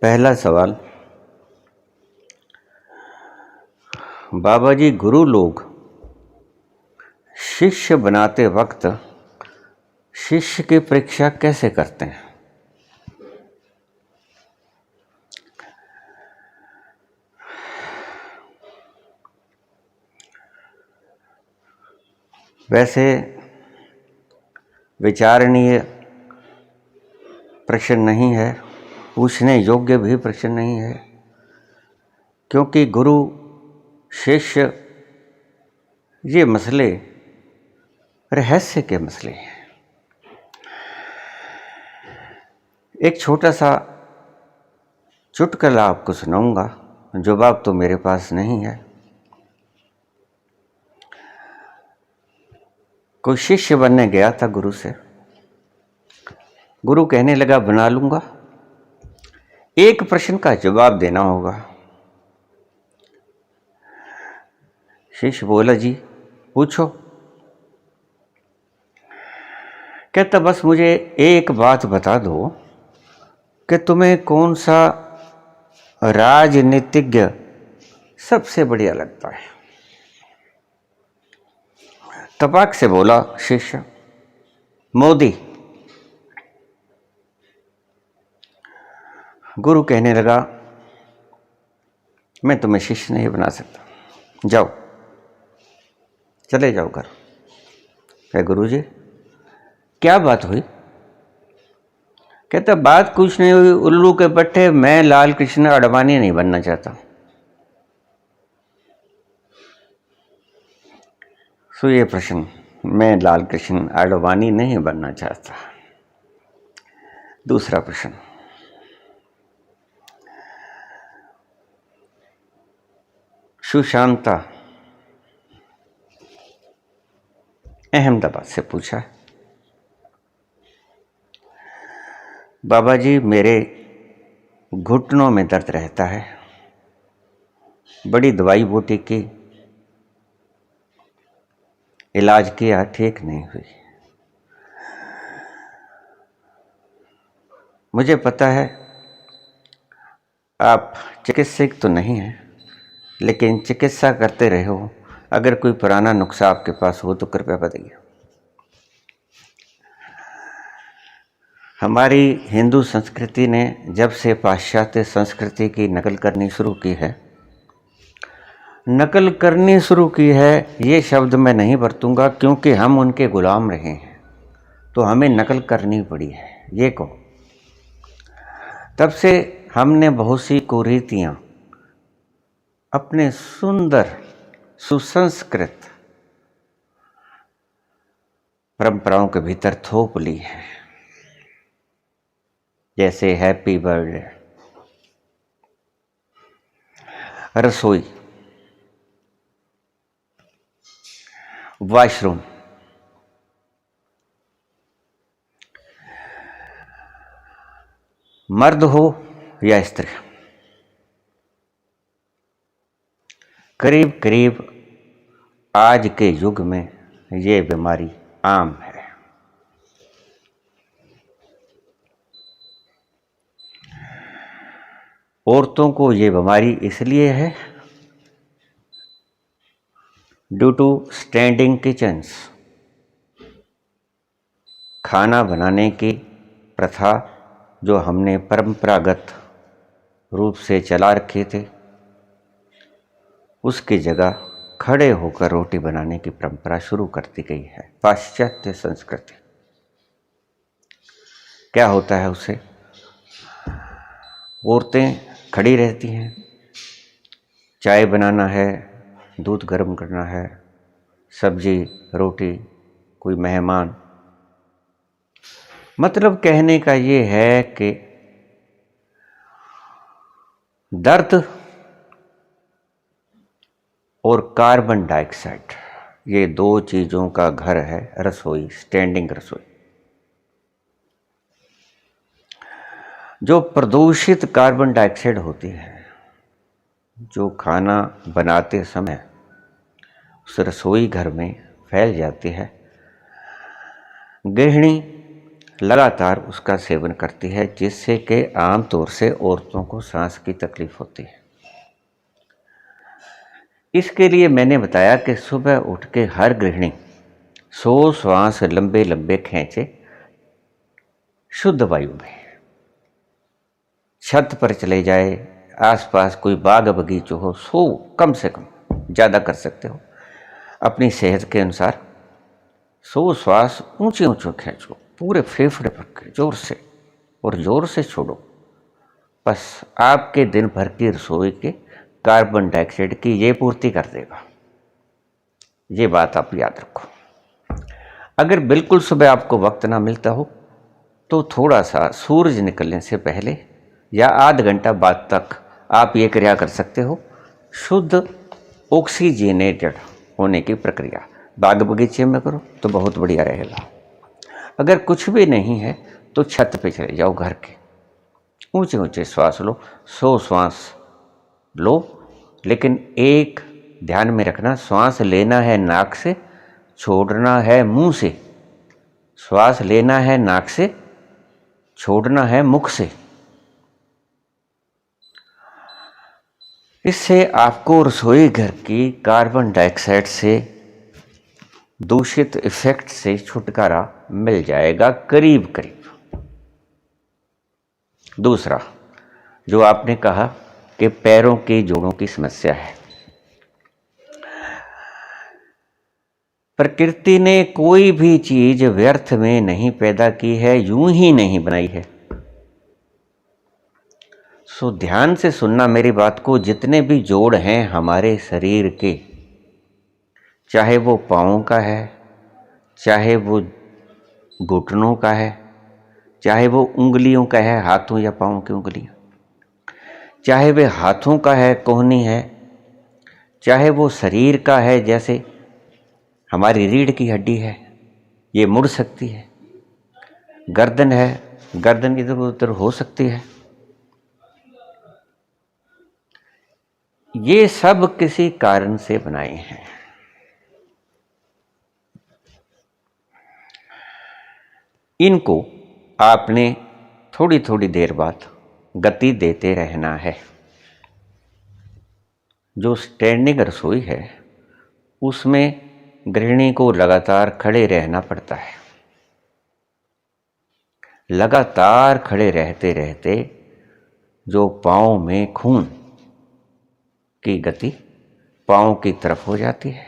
पहला सवाल, बाबा जी गुरु लोग शिष्य बनाते वक्त शिष्य की परीक्षा कैसे करते हैं? वैसे विचारणीय प्रश्न नहीं है, पूछने योग्य भी प्रश्न नहीं है, क्योंकि गुरु शिष्य ये मसले रहस्य के मसले हैं। एक छोटा सा चुटकुला आपको सुनाऊंगा, जवाब तो मेरे पास नहीं है। कोई शिष्य बनने गया था गुरु से। गुरु कहने लगा बना लूंगा, एक प्रश्न का जवाब देना होगा। शिष्य बोला जी पूछो। कहता बस मुझे एक बात बता दो कि तुम्हें कौन सा राजनीतिज्ञ सबसे बढ़िया लगता है। तपाक से बोला शिष्य मोदी। गुरु कहने लगा मैं तुम्हें शिष्य नहीं बना सकता, जाओ चले जाओ घर। कहे गुरु जी क्या बात हुई? कहता बात कुछ नहीं हुई, उल्लू के पट्टे, मैं लाल कृष्ण आडवाणी नहीं बनना चाहता। सो ये प्रश्न, मैं लाल कृष्ण आडवाणी नहीं बनना चाहता। दूसरा प्रश्न, सुशांता अहमदाबाद से पूछा, बाबा जी मेरे घुटनों में दर्द रहता है, बड़ी दवाई बूटी की, इलाज किया ठीक नहीं हुई। मुझे पता है आप चिकित्सक तो नहीं हैं, लेकिन चिकित्सा करते रहे हो, अगर कोई पुराना नुस्खा आपके पास हो तो कृपया बताइए। हमारी हिंदू संस्कृति ने जब से पाश्चात्य संस्कृति की नकल करनी शुरू की है, नकल करनी शुरू की है ये शब्द मैं नहीं बरतूंगा, क्योंकि हम उनके गुलाम रहे हैं तो हमें नकल करनी पड़ी है, ये कहो। तब से हमने बहुत सी कुरीतियां अपने सुंदर सुसंस्कृत परंपराओं के भीतर थोप ली है, जैसे हैप्पी बर्थडे, रसोई, वॉशरूम, मर्द हो या स्त्री, करीब करीब आज के युग में ये बीमारी आम है। औरतों को ये बीमारी इसलिए है ड्यू टू स्टैंडिंग किचन्स, खाना बनाने की प्रथा जो हमने परंपरागत रूप से चला रखे थे, उसकी जगह खड़े होकर रोटी बनाने की परंपरा शुरू कर दी गई है। पाश्चात्य संस्कृति क्या होता है, उसे औरतें खड़ी रहती हैं, चाय बनाना है, दूध गर्म करना है, सब्जी रोटी, कोई मेहमान, मतलब कहने का ये है कि दर्द और कार्बन डाइऑक्साइड, ये दो चीजों का घर है रसोई, स्टैंडिंग रसोई। जो प्रदूषित कार्बन डाइऑक्साइड होती है, जो खाना बनाते समय उस रसोई घर में फैल जाती है, गृहिणी लगातार उसका सेवन करती है, जिससे कि आमतौर से औरतों को सांस की तकलीफ होती है। इसके लिए मैंने बताया कि सुबह उठ के हर गृहिणी 100 श्वास लंबे लंबे खींचे शुद्ध वायु में। छत पर चले जाए, आसपास कोई बाग बगीचो हो, 100 कम से कम, ज़्यादा कर सकते हो अपनी सेहत के अनुसार। 100 श्वास ऊंचे ऊंचे खींचो, पूरे फेफड़े भर के जोर से, और जोर से छोड़ो। बस आपके दिन भर की रसोई के कार्बन डाइऑक्साइड की ये पूर्ति कर देगा। ये बात आप याद रखो। अगर बिल्कुल सुबह आपको वक्त ना मिलता हो तो थोड़ा सा सूरज निकलने से पहले या आध घंटा बाद तक आप ये क्रिया कर सकते हो, शुद्ध ऑक्सीजनेटेड होने की प्रक्रिया। बाग बगीचे में करो तो बहुत बढ़िया रहेगा। अगर कुछ भी नहीं है तो छत पे चले जाओ, घर के ऊंचे ऊंचे श्वास लो, 100 श्वास लो। लेकिन एक ध्यान में रखना, श्वास लेना है नाक से, छोड़ना है मुंह से। श्वास लेना है नाक से, छोड़ना है मुख से। इससे आपको रसोई घर की कार्बन डाइऑक्साइड से दूषित इफेक्ट से छुटकारा मिल जाएगा करीब करीब। दूसरा, जो आपने कहा कि पैरों के जोड़ों की समस्या है, प्रकृति ने कोई भी चीज व्यर्थ में नहीं पैदा की है, यूं ही नहीं बनाई है। सो ध्यान से सुनना मेरी बात को। जितने भी जोड़ हैं हमारे शरीर के, चाहे वो पाँव का है, चाहे वो घुटनों का है, चाहे वो उंगलियों का है, हाथों या पाँव की उंगलियां, चाहे वे हाथों का है, कोहनी है, चाहे वो शरीर का है, जैसे हमारी रीढ़ की हड्डी है, ये मुड़ सकती है। गर्दन है, गर्दन इधर उधर हो सकती है। ये सब किसी कारण से बनाए हैं। इनको आपने थोड़ी थोड़ी देर बाद गति देते रहना है। जो स्टैंडिंग रसोई है उसमें गृहिणी को लगातार खड़े रहना पड़ता है। लगातार खड़े रहते रहते जो पाँव में खून की गति पाँव की तरफ हो जाती है,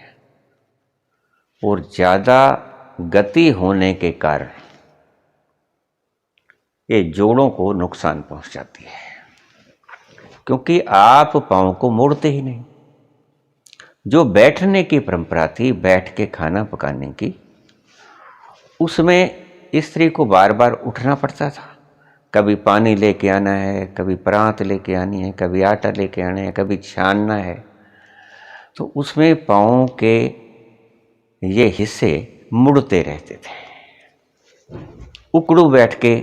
और ज़्यादा गति होने के कारण ये जोड़ों को नुकसान पहुंचाती है, क्योंकि आप पाँव को मोड़ते ही नहीं। जो बैठने की परंपरा थी, बैठ के खाना पकाने की, उसमें स्त्री को बार बार उठना पड़ता था। कभी पानी लेके आना है, कभी परात लेके आनी है, कभी आटा लेके आना है, कभी छानना है। तो उसमें पाँव के ये हिस्से मुड़ते रहते थे। उकड़ू बैठ के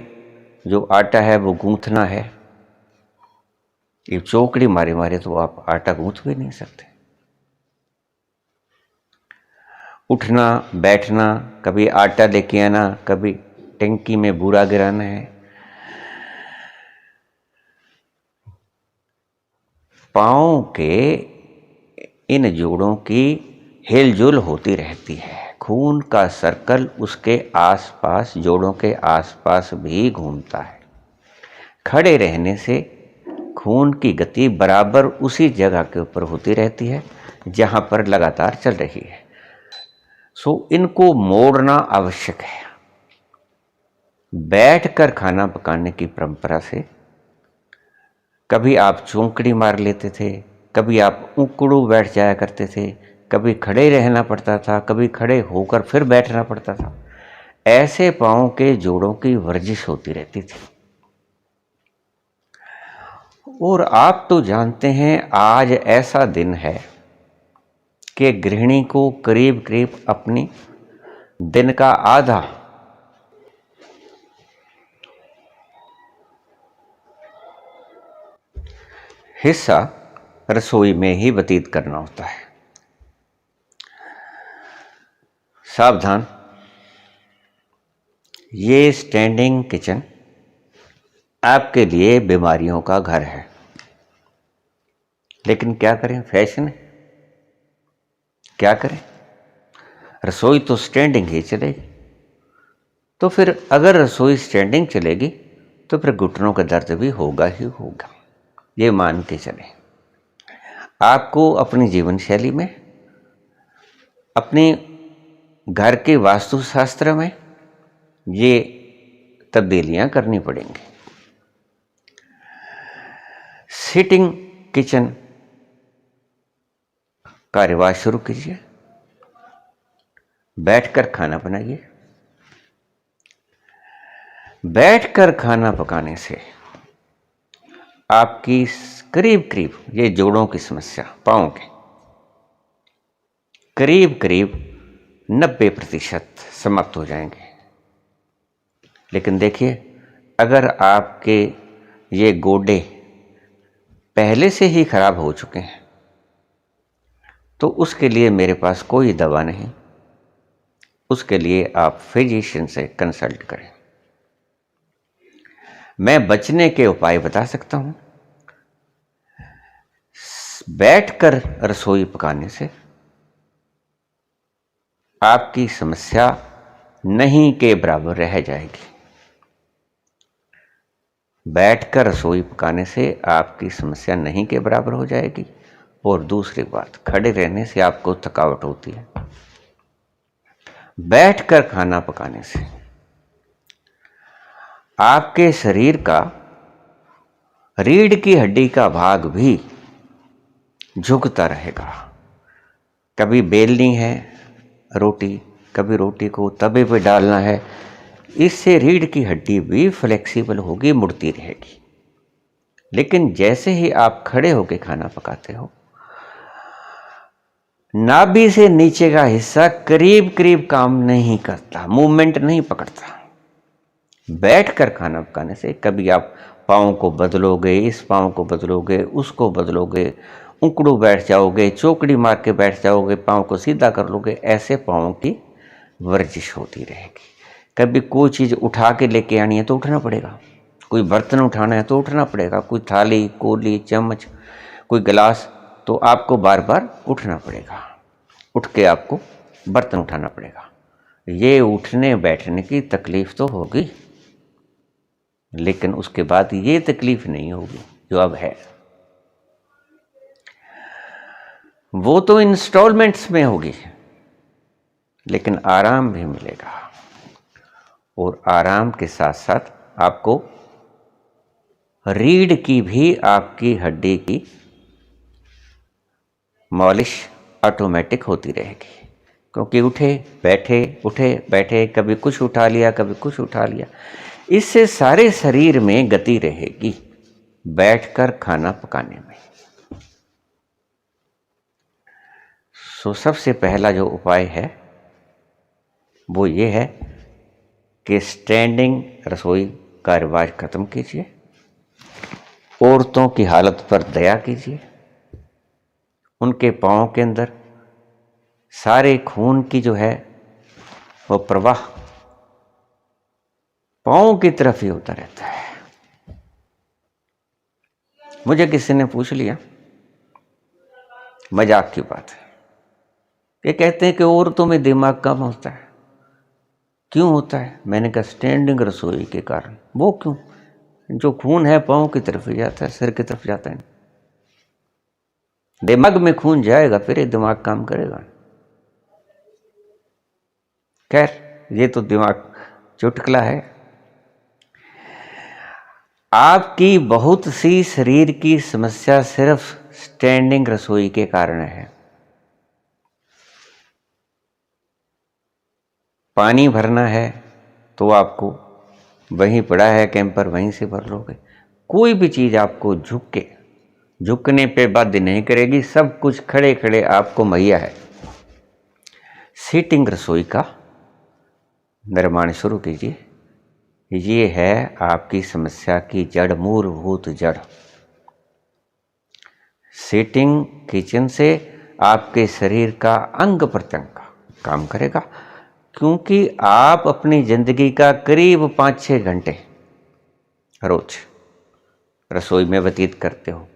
जो आटा है वो गूंथना है। ये चौकड़ी मारे मारे तो आप आटा गूंथ भी नहीं सकते। उठना बैठना, कभी आटा लेके आना, कभी टंकी में बूरा गिराना है। पाँव के इन जोड़ों की हिलजुल होती रहती है। खून का सर्कल उसके आसपास, जोड़ों के आसपास भी घूमता है। खड़े रहने से खून की गति बराबर उसी जगह के ऊपर होती रहती है जहां पर लगातार चल रही है। सो इनको मोड़ना आवश्यक है। बैठकर खाना पकाने की परंपरा से कभी आप चौंकड़ी मार लेते थे, कभी आप उकड़ू बैठ जाया करते थे, कभी खड़े रहना पड़ता था, कभी खड़े होकर फिर बैठना पड़ता था। ऐसे पाँव के जोड़ों की वर्जिश होती रहती थी। और आप तो जानते हैं आज ऐसा दिन है कि गृहिणी को करीब करीब अपनी दिन का आधा हिस्सा रसोई में ही व्यतीत करना होता है। सावधान, ये स्टैंडिंग किचन आपके लिए बीमारियों का घर है, लेकिन क्या करें, फैशन है, क्या करें। रसोई तो स्टैंडिंग ही चलेगी, तो फिर अगर रसोई स्टैंडिंग चलेगी तो फिर घुटनों का दर्द भी होगा ही होगा। ये मान के चलें। आपको अपनी जीवन शैली में, अपने घर के वास्तुशास्त्र में ये तब्दीलियां करनी पड़ेंगी। सिटिंग किचन का रिवाज शुरू कीजिए। बैठकर खाना बनाइए। बैठकर खाना पकाने से आपकी करीब करीब ये जोड़ों की समस्या, पांव के करीब करीब 90% समाप्त हो जाएंगे। लेकिन देखिए, अगर आपके ये गोडे पहले से ही खराब हो चुके हैं तो उसके लिए मेरे पास कोई दवा नहीं। उसके लिए आप फिजिशियन से कंसल्ट करें। मैं बचने के उपाय बता सकता हूं। बैठकर रसोई पकाने से आपकी समस्या नहीं के बराबर रह जाएगी। बैठकर रसोई पकाने से आपकी समस्या नहीं के बराबर हो जाएगी। और दूसरी बात, खड़े रहने से आपको थकावट होती है। बैठकर खाना पकाने से आपके शरीर का रीढ़ की हड्डी का भाग भी झुकता रहेगा। कभी बेलनी है रोटी, कभी रोटी को तवे पे डालना है, इससे रीढ़ की हड्डी भी फ्लेक्सिबल होगी, मुड़ती रहेगी। लेकिन जैसे ही आप खड़े होकर खाना पकाते हो, नाभि से नीचे का हिस्सा करीब करीब काम नहीं करता, मूवमेंट नहीं पकड़ता। बैठकर खाना पकाने से कभी आप पाँव को बदलोगे, इस पाँव को बदलोगे, उसको बदलोगे, उकड़ू बैठ जाओगे, चौकड़ी मार के बैठ जाओगे, पाँव को सीधा कर लोगे, ऐसे पाँव की वर्जिश होती रहेगी। कभी कोई चीज़ उठा के लेके आनी है तो उठना पड़ेगा, कोई बर्तन उठाना है तो उठना पड़ेगा, कोई थाली, कोली, चम्मच, कोई गिलास, तो आपको बार बार उठना पड़ेगा। उठ के आपको बर्तन उठाना पड़ेगा। ये उठने बैठने की तकलीफ तो होगी, लेकिन उसके बाद ये तकलीफ नहीं होगी जो अब है। वो तो इंस्टॉलमेंट्स में होगी, लेकिन आराम भी मिलेगा। और आराम के साथ साथ आपको रीढ़ की भी, आपकी हड्डी की मॉलिश ऑटोमेटिक होती रहेगी। क्योंकि उठे बैठे, कभी कुछ उठा लिया, कभी कुछ उठा लिया, इससे सारे शरीर में गति रहेगी बैठकर खाना पकाने में। सो सबसे पहला जो उपाय है वो ये है कि स्टैंडिंग रसोई का रिवाज खत्म कीजिए। औरतों की हालत पर दया कीजिए। उनके पाँव के अंदर सारे खून की जो है वो प्रवाह पाँव की तरफ ही होता रहता है। मुझे किसी ने पूछ लिया, मजाक की बात है, ये कहते हैं कि औरतों में दिमाग कम होता है। क्यों होता है? मैंने कहा स्टैंडिंग रसोई के कारण। वो क्यों? जो खून है पाँव की तरफ ही जाता है, सिर की तरफ जाता है। दिमाग में खून जाएगा फिर ये दिमाग काम करेगा। खैर, ये तो दिमाग चुटकुला है। आपकी बहुत सी शरीर की समस्या सिर्फ स्टैंडिंग रसोई के कारण है। पानी भरना है तो आपको वहीं पड़ा है कैंपर, वहीं से भर लोगे। कोई भी चीज़ आपको झुकने पे बाध्य नहीं करेगी। सब कुछ खड़े खड़े आपको मुहैया है। सीटिंग रसोई का निर्माण शुरू कीजिए। ये है आपकी समस्या की जड़, मूलभूत जड़। सीटिंग किचन से आपके शरीर का अंग प्रत्यंग काम करेगा। क्योंकि आप अपनी ज़िंदगी का करीब 5-6 घंटे रोज रसोई में व्यतीत करते हो।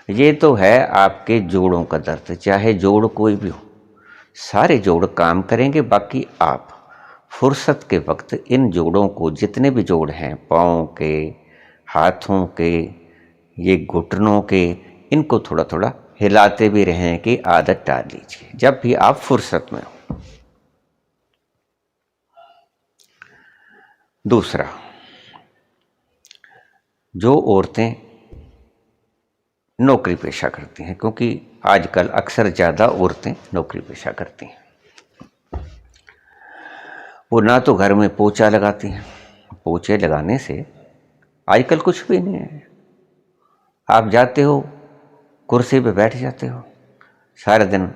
ये तो है आपके जोड़ों का दर्द, चाहे जोड़ कोई भी हो, सारे जोड़ काम करेंगे। बाकी आप फुर्सत के वक्त इन जोड़ों को, जितने भी जोड़ हैं, पाँव के, हाथों के, ये घुटनों के, इनको थोड़ा थोड़ा हिलाते भी रहें कि आदत डाल लीजिए जब भी आप फुर्सत में हो। दूसरा, जो औरतें नौकरी पेशा करती हैं, क्योंकि आजकल अक्सर ज़्यादा औरतें नौकरी पेशा करती हैं, वो ना तो घर में पोछा लगाती हैं। पोछे लगाने से आजकल कुछ भी नहीं है। आप जाते हो, कुर्सी पे बैठ जाते हो, सारा दिन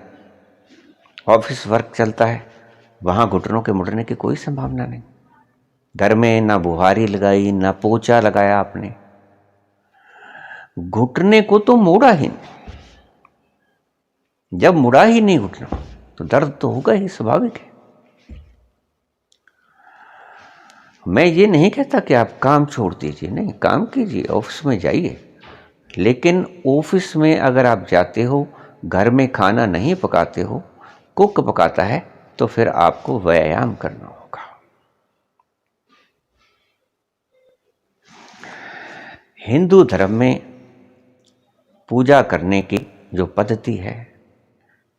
ऑफिस वर्क चलता है, वहाँ घुटनों के मुड़ने की कोई संभावना नहीं। घर में ना बुहारी लगाई, ना पोछा लगाया आपने, घुटने को तो मोड़ा ही नहीं। जब मुड़ा ही नहीं घुटना तो दर्द तो होगा ही, स्वाभाविक है। मैं ये नहीं कहता कि आप काम छोड़ दीजिए, नहीं, काम कीजिए, ऑफिस में जाइए, लेकिन ऑफिस में अगर आप जाते हो, घर में खाना नहीं पकाते हो, कुक पकाता है, तो फिर आपको व्यायाम करना होगा। हिंदू धर्म में पूजा करने की जो पद्धति है,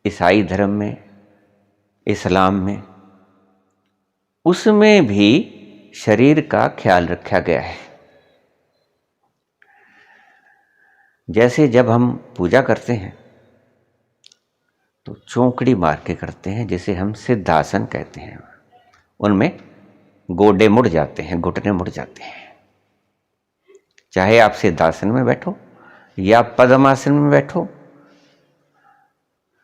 ईसाई धर्म में, इस्लाम में, उसमें भी शरीर का ख्याल रखा गया है। जैसे जब हम पूजा करते हैं तो चौकड़ी मार के करते हैं, जिसे हम सिद्धासन कहते हैं। उनमें गोडे मुड़ जाते हैं, घुटने मुड़ जाते हैं। चाहे आप सिद्धासन में बैठो या पद्मासन में बैठो,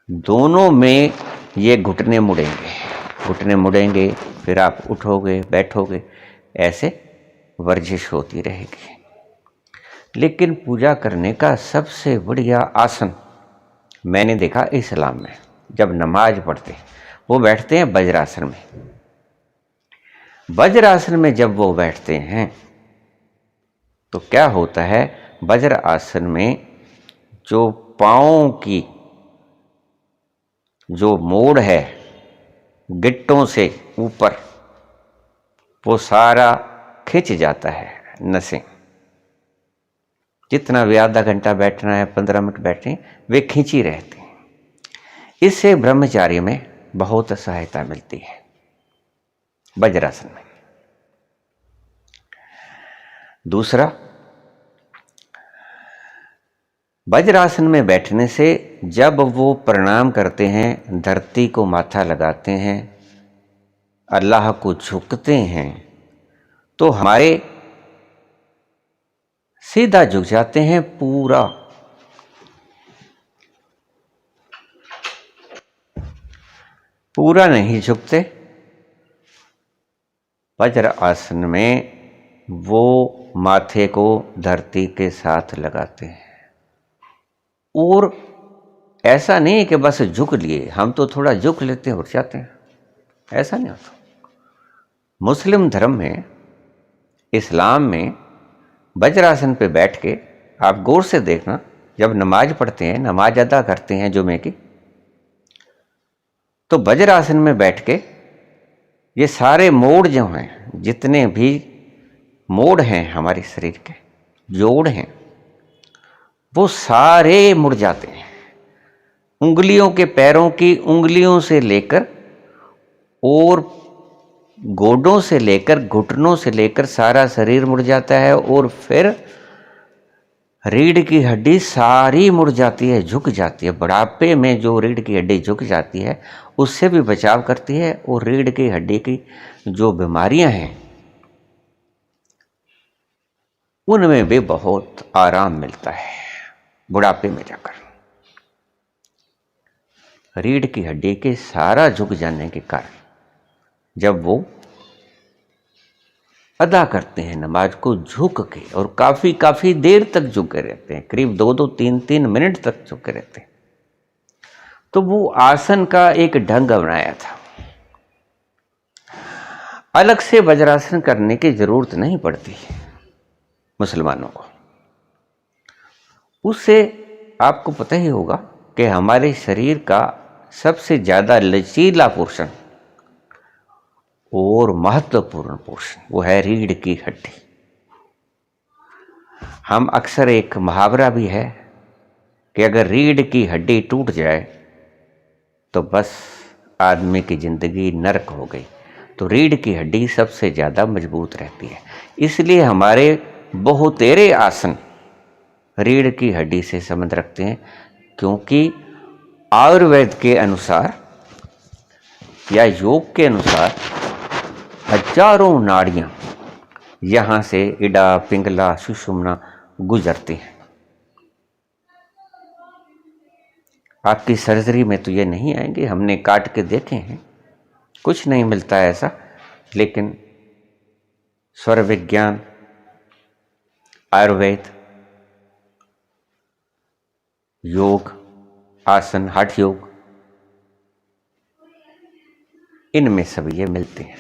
दोनों में ये घुटने मुड़ेंगे, फिर आप उठोगे, बैठोगे, ऐसे वर्जिश होती रहेगी। लेकिन पूजा करने का सबसे बढ़िया आसन मैंने देखा इस्लाम में, जब नमाज पढ़ते वो बैठते हैं वज्रासन में। वज्रासन में जब वो बैठते हैं तो क्या होता है, वज्र आसन में जो पाँव की जो मोड़ है गिट्टों से ऊपर, वो सारा खिंच जाता है, नसें। जितना भी आधा घंटा बैठना है, 15 मिनट बैठे, वे खिंची रहती हैं। इससे ब्रह्मचार्य में बहुत सहायता मिलती है वज्रासन में। दूसरा, वज्रासन में बैठने से जब वो प्रणाम करते हैं, धरती को माथा लगाते हैं, अल्लाह को झुकते हैं, तो हमारे सीधा झुक जाते हैं, पूरा नहीं झुकते। वज्र आसन में वो माथे को धरती के साथ लगाते हैं। और ऐसा नहीं है कि बस झुक लिए, हम तो थोड़ा झुक लेते हैं, उठ जाते हैं, ऐसा नहीं होता। मुस्लिम धर्म में, इस्लाम में वज्रासन पे बैठ के आप गौर से देखना, जब नमाज पढ़ते हैं, नमाज अदा करते हैं जुमे की, तो वज्रासन में बैठ के ये सारे मोड़ जो हैं, जितने भी मोड़ हैं हमारे शरीर के, जोड़ हैं, वो सारे मुड़ जाते हैं। उंगलियों के, पैरों की उंगलियों से लेकर और गोडों से लेकर, घुटनों से लेकर सारा शरीर मुड़ जाता है। और फिर रीढ़ की हड्डी सारी मुड़ जाती है, झुक जाती है। बुढ़ापे में जो रीढ़ की हड्डी झुक जाती है, उससे भी बचाव करती है। और रीढ़ की हड्डी की जो बीमारियां हैं, उनमें भी बहुत आराम मिलता है बुढ़ापे में जाकर। रीढ़ की हड्डी के सारा झुक जाने के कारण जब वो अदा करते हैं नमाज को झुक के, और काफ़ी देर तक झुके रहते हैं, करीब 2-2, 3-3 मिनट तक झुके रहते हैं, तो वो आसन का एक ढंग बनाया था। अलग से वज्रासन करने की जरूरत नहीं पड़ती मुसलमानों को। उससे आपको पता ही होगा कि हमारे शरीर का सबसे ज़्यादा लचीला पोर्शन और महत्वपूर्ण पोर्शन वो है रीढ़ की हड्डी। हम अक्सर एक मुहावरा भी है कि अगर रीढ़ की हड्डी टूट जाए तो बस आदमी की ज़िंदगी नरक हो गई। तो रीढ़ की हड्डी सबसे ज़्यादा मजबूत रहती है, इसलिए हमारे बहुतेरे आसन रीढ़ की हड्डी से संबंध रखते हैं। क्योंकि आयुर्वेद के अनुसार या योग के अनुसार हजारों नाड़ियाँ यहाँ से इडा, पिंगला, सुषुम्ना गुजरती हैं। आपकी सर्जरी में तो ये नहीं आएंगे, हमने काट के देखे हैं, कुछ नहीं मिलता है ऐसा। लेकिन स्वर विज्ञान, आयुर्वेद, योग, आसन, हठ योग, इनमें सब ये मिलते हैं।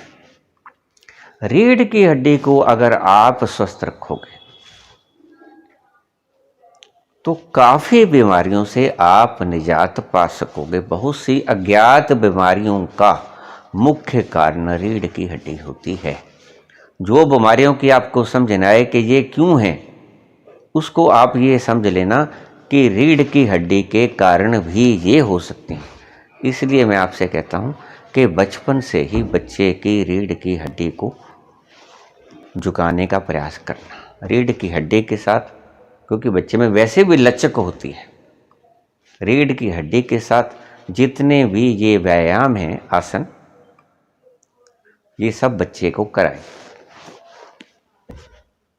रीढ़ की हड्डी को अगर आप स्वस्थ रखोगे तो काफ़ी बीमारियों से आप निजात पा सकोगे। बहुत सी अज्ञात बीमारियों का मुख्य कारण रीढ़ की हड्डी होती है। जो बीमारियों की आपको समझना है कि ये क्यों है, उसको आप ये समझ लेना कि रीढ़ की हड्डी के कारण भी ये हो सकते हैं। इसलिए मैं आपसे कहता हूँ कि बचपन से ही बच्चे की रीढ़ की हड्डी को झुकाने का प्रयास करना। रीढ़ की हड्डी के साथ, क्योंकि बच्चे में वैसे भी लचक होती है, रीढ़ की हड्डी के साथ जितने भी ये व्यायाम हैं, आसन, ये सब बच्चे को कराएं।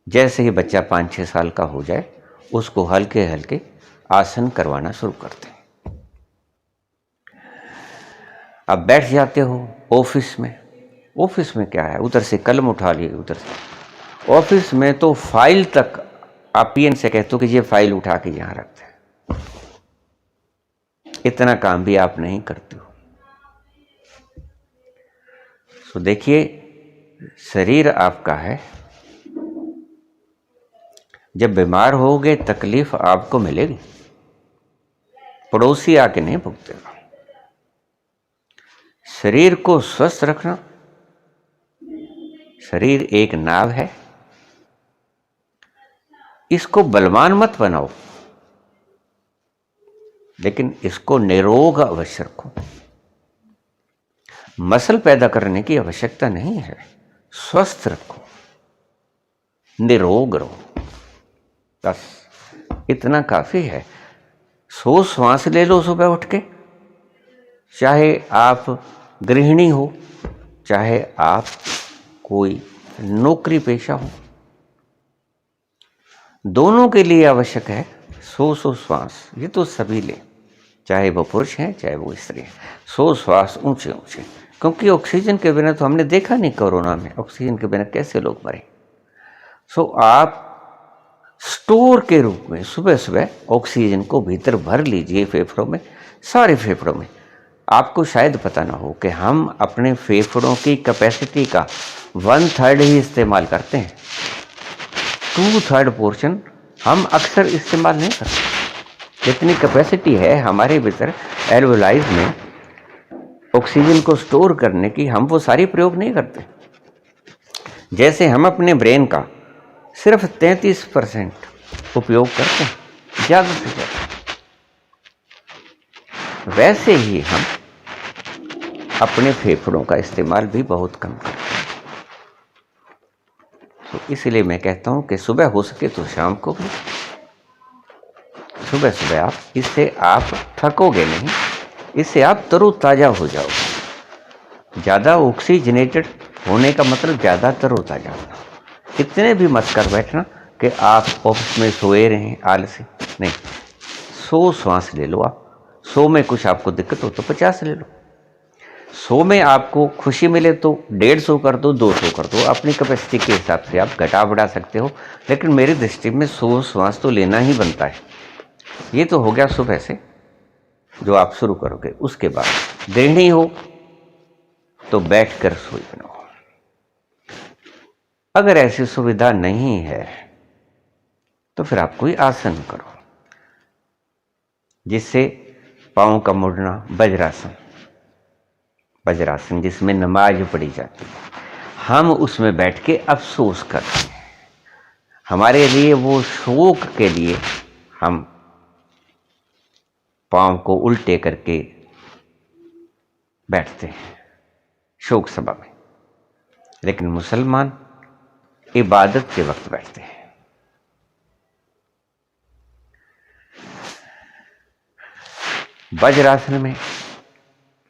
जैसे ही बच्चा 5-6 साल का हो जाए उसको हल्के हल्के आसन करवाना शुरू करते हैं। अब बैठ जाते हो ऑफिस में, ऑफिस में क्या है, उधर से कलम उठा लिए, उधर से ऑफिस में तो फाइल तक आप पीएन से कहते हो कि ये फाइल उठा के यहाँ रखते हैं। इतना काम भी आप नहीं करते हो। तो देखिए, शरीर आपका है, जब बीमार होगे तकलीफ आपको मिलेगी, पड़ोसी आके नहीं भुगतेगा। शरीर को स्वस्थ रखना, शरीर एक नाव है, इसको बलवान मत बनाओ, लेकिन इसको निरोग अवश्य रखो। मसल पैदा करने की आवश्यकता नहीं है, स्वस्थ रखो, निरोग रहो, बस इतना काफी है। 100 श्वास ले लो सुबह उठ के, चाहे आप गृहिणी हो, चाहे आप कोई नौकरी पेशा हो, दोनों के लिए आवश्यक है 100 श्वास। ये तो सभी लें, चाहे वो पुरुष हैं चाहे वो स्त्री हैं। 100 श्वास ऊंचे ऊंचे, क्योंकि ऑक्सीजन के बिना तो हमने देखा नहीं कोरोना में, ऑक्सीजन के बिना कैसे लोग मरे। सो आप स्टोर के रूप में सुबह सुबह ऑक्सीजन को भीतर भर लीजिए फेफड़ों में, सारे फेफड़ों में। आपको शायद पता ना हो कि हम अपने फेफड़ों की कैपेसिटी का 1/3 ही इस्तेमाल करते हैं, 2/3 पोर्शन हम अक्सर इस्तेमाल नहीं करते। जितनी कैपेसिटी है हमारे भीतर एल्वोलाइज में ऑक्सीजन को स्टोर करने की, हम वो सारी प्रयोग नहीं करते। जैसे हम अपने ब्रेन का सिर्फ 33% उपयोग करते हैं, ज़्यादा से ज़्यादा, वैसे ही हम अपने फेफड़ों का इस्तेमाल भी बहुत कम करते हैं। तो इसलिए मैं कहता हूँ कि सुबह हो सके तो शाम को भी, सुबह सुबह आप, इससे आप थकोगे नहीं, इससे आप तरोताज़ा हो जाओगे। ज़्यादा ऑक्सीजनेटेड होने का मतलब ज़्यादा तरोताज़ा होना। इतने भी मत कर बैठना कि आप ऑफिस में सोए रहें आलसी, नहीं। 100 श्वास ले लो आप। 100 में कुछ आपको दिक्कत हो तो 50 ले लो। 100 में आपको खुशी मिले तो 150 कर दो, 200 कर दो, अपनी कैपेसिटी के हिसाब से आप घटा बढ़ा सकते हो। लेकिन मेरी दृष्टि में 100 श्वास तो लेना ही बनता है। ये तो हो गया सुबह से जो आप शुरू करोगे। उसके बाद गृहिणी हो तो बैठ कर रसोई बनाओ, अगर ऐसी सुविधा नहीं है तो फिर आप कोई आसन करो जिससे पाँव का मुड़ना, वज्रासन, वज्रासन जिसमें नमाज पढ़ी जाती है, हम उसमें बैठ के अफसोस करते हैं। हमारे लिए वो शोक के लिए हम पाँव को उल्टे करके बैठते हैं शोक सभा में, लेकिन मुसलमान इबादत के वक्त बैठते हैं। वज्रासन में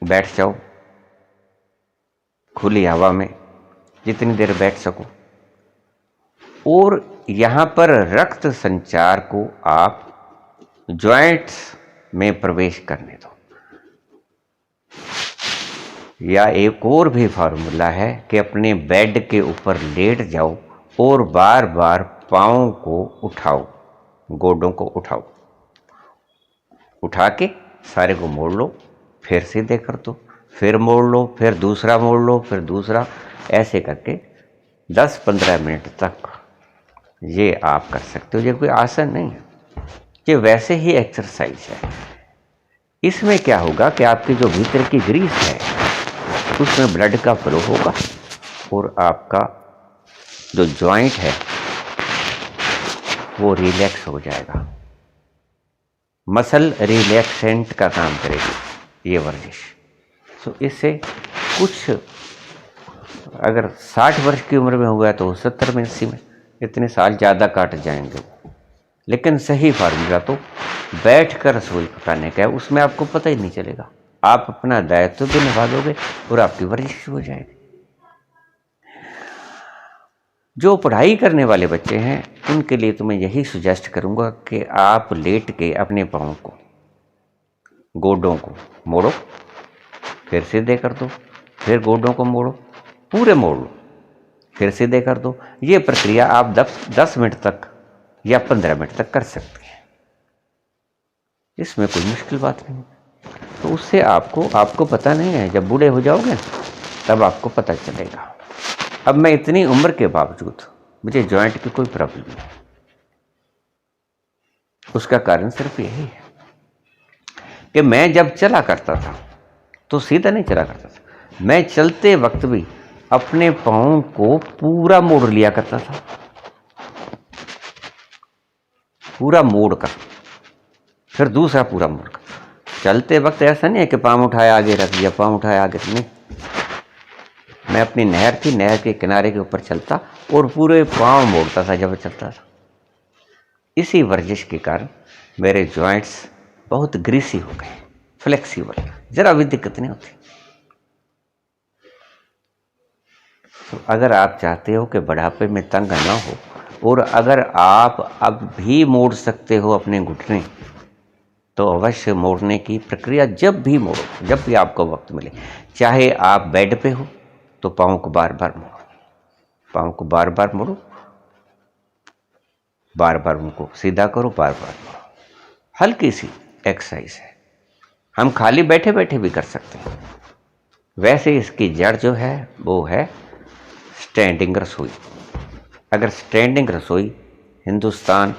बैठ जाओ खुली हवा में जितनी देर बैठ सको, और यहां पर रक्त संचार को आप जॉइंट्स में प्रवेश करने दो। या एक और भी फार्मूला है कि अपने बेड के ऊपर लेट जाओ और बार बार पाँव को उठाओ, गोडों को उठाओ, उठा के सारे को मोड़ लो, फिर सीधे कर दो, फिर मोड़ लो, फिर दूसरा मोड़ लो, फिर दूसरा, ऐसे करके 10-15 मिनट तक ये आप कर सकते हो। ये कोई आसन नहीं है, ये वैसे ही एक्सरसाइज है। इसमें क्या होगा कि आपकी जो भीतर की ग्रीस है उसमें ब्लड का फ्लो होगा और आपका जो जॉइंट है वो रिलैक्स हो जाएगा। मसल रिलैक्सेंट का काम करेगी ये वर्जिश। तो इससे कुछ अगर 60 वर्ष की उम्र में हुआ है तो 70 में 80 में इतने साल ज़्यादा काट जाएंगे। लेकिन सही फार्मूला तो बैठ कर रसोई पकाने का है, उसमें आपको पता ही नहीं चलेगा। आप अपना दायित्व भी निभा दोगे और आपकी वर्जिश हो जाएगी। जो पढ़ाई करने वाले बच्चे हैं उनके लिए तो मैं यही सुजेस्ट करूंगा कि आप लेट के अपने पाँव को, गोडों को मोड़ो, फिर सीधे कर दो, फिर गोडों को मोड़ो, पूरे मोड़ लो, फिर सीधे कर दो। ये प्रक्रिया आप 10 मिनट तक या 15 मिनट तक कर सकते हैं। इसमें कोई मुश्किल बात नहीं। तो उससे आपको पता नहीं है, जब बूढ़े हो जाओगे तब आपको पता चलेगा। अब मैं इतनी उम्र के बावजूद मुझे जॉइंट की कोई प्रॉब्लम नहीं। उसका कारण सिर्फ यही है कि मैं जब चला करता था तो सीधा नहीं चला करता था, मैं चलते वक्त भी अपने पाँव को पूरा मोड़ लिया करता था, पूरा मोड़ कर फिर दूसरा पूरा मोड़ कर। चलते वक्त ऐसा नहीं है कि पाँव उठाया आगे रख दिया, पाँव उठाया आगे नहीं। मैं अपनी नहर थी, नहर के किनारे के ऊपर चलता और पूरे पाँव मोड़ता था जब चलता था। इसी वर्जिश के कारण मेरे जॉइंट्स बहुत ग्रीसी हो गए, फ्लेक्सिबल, जरा भी दिक्कत नहीं होती। तो अगर आप चाहते हो कि बुढ़ापे में तंग ना हो, और अगर आप अब भी मोड़ सकते हो अपने घुटने, तो अवश्य मोड़ने की प्रक्रिया जब भी मोड़ो, जब भी आपको वक्त मिले। चाहे आप बेड पे हो तो पाँव को बार बार मोड़ो, पाँव को बार बार मोड़ो, बार बार उनको सीधा करो, बार बार मोड़ो। हल्की सी एक्सरसाइज है, हम खाली बैठे बैठे भी कर सकते हैं। वैसे इसकी जड़ जो है वो है स्टैंडिंग रसोई। अगर स्टैंडिंग रसोई हिंदुस्तान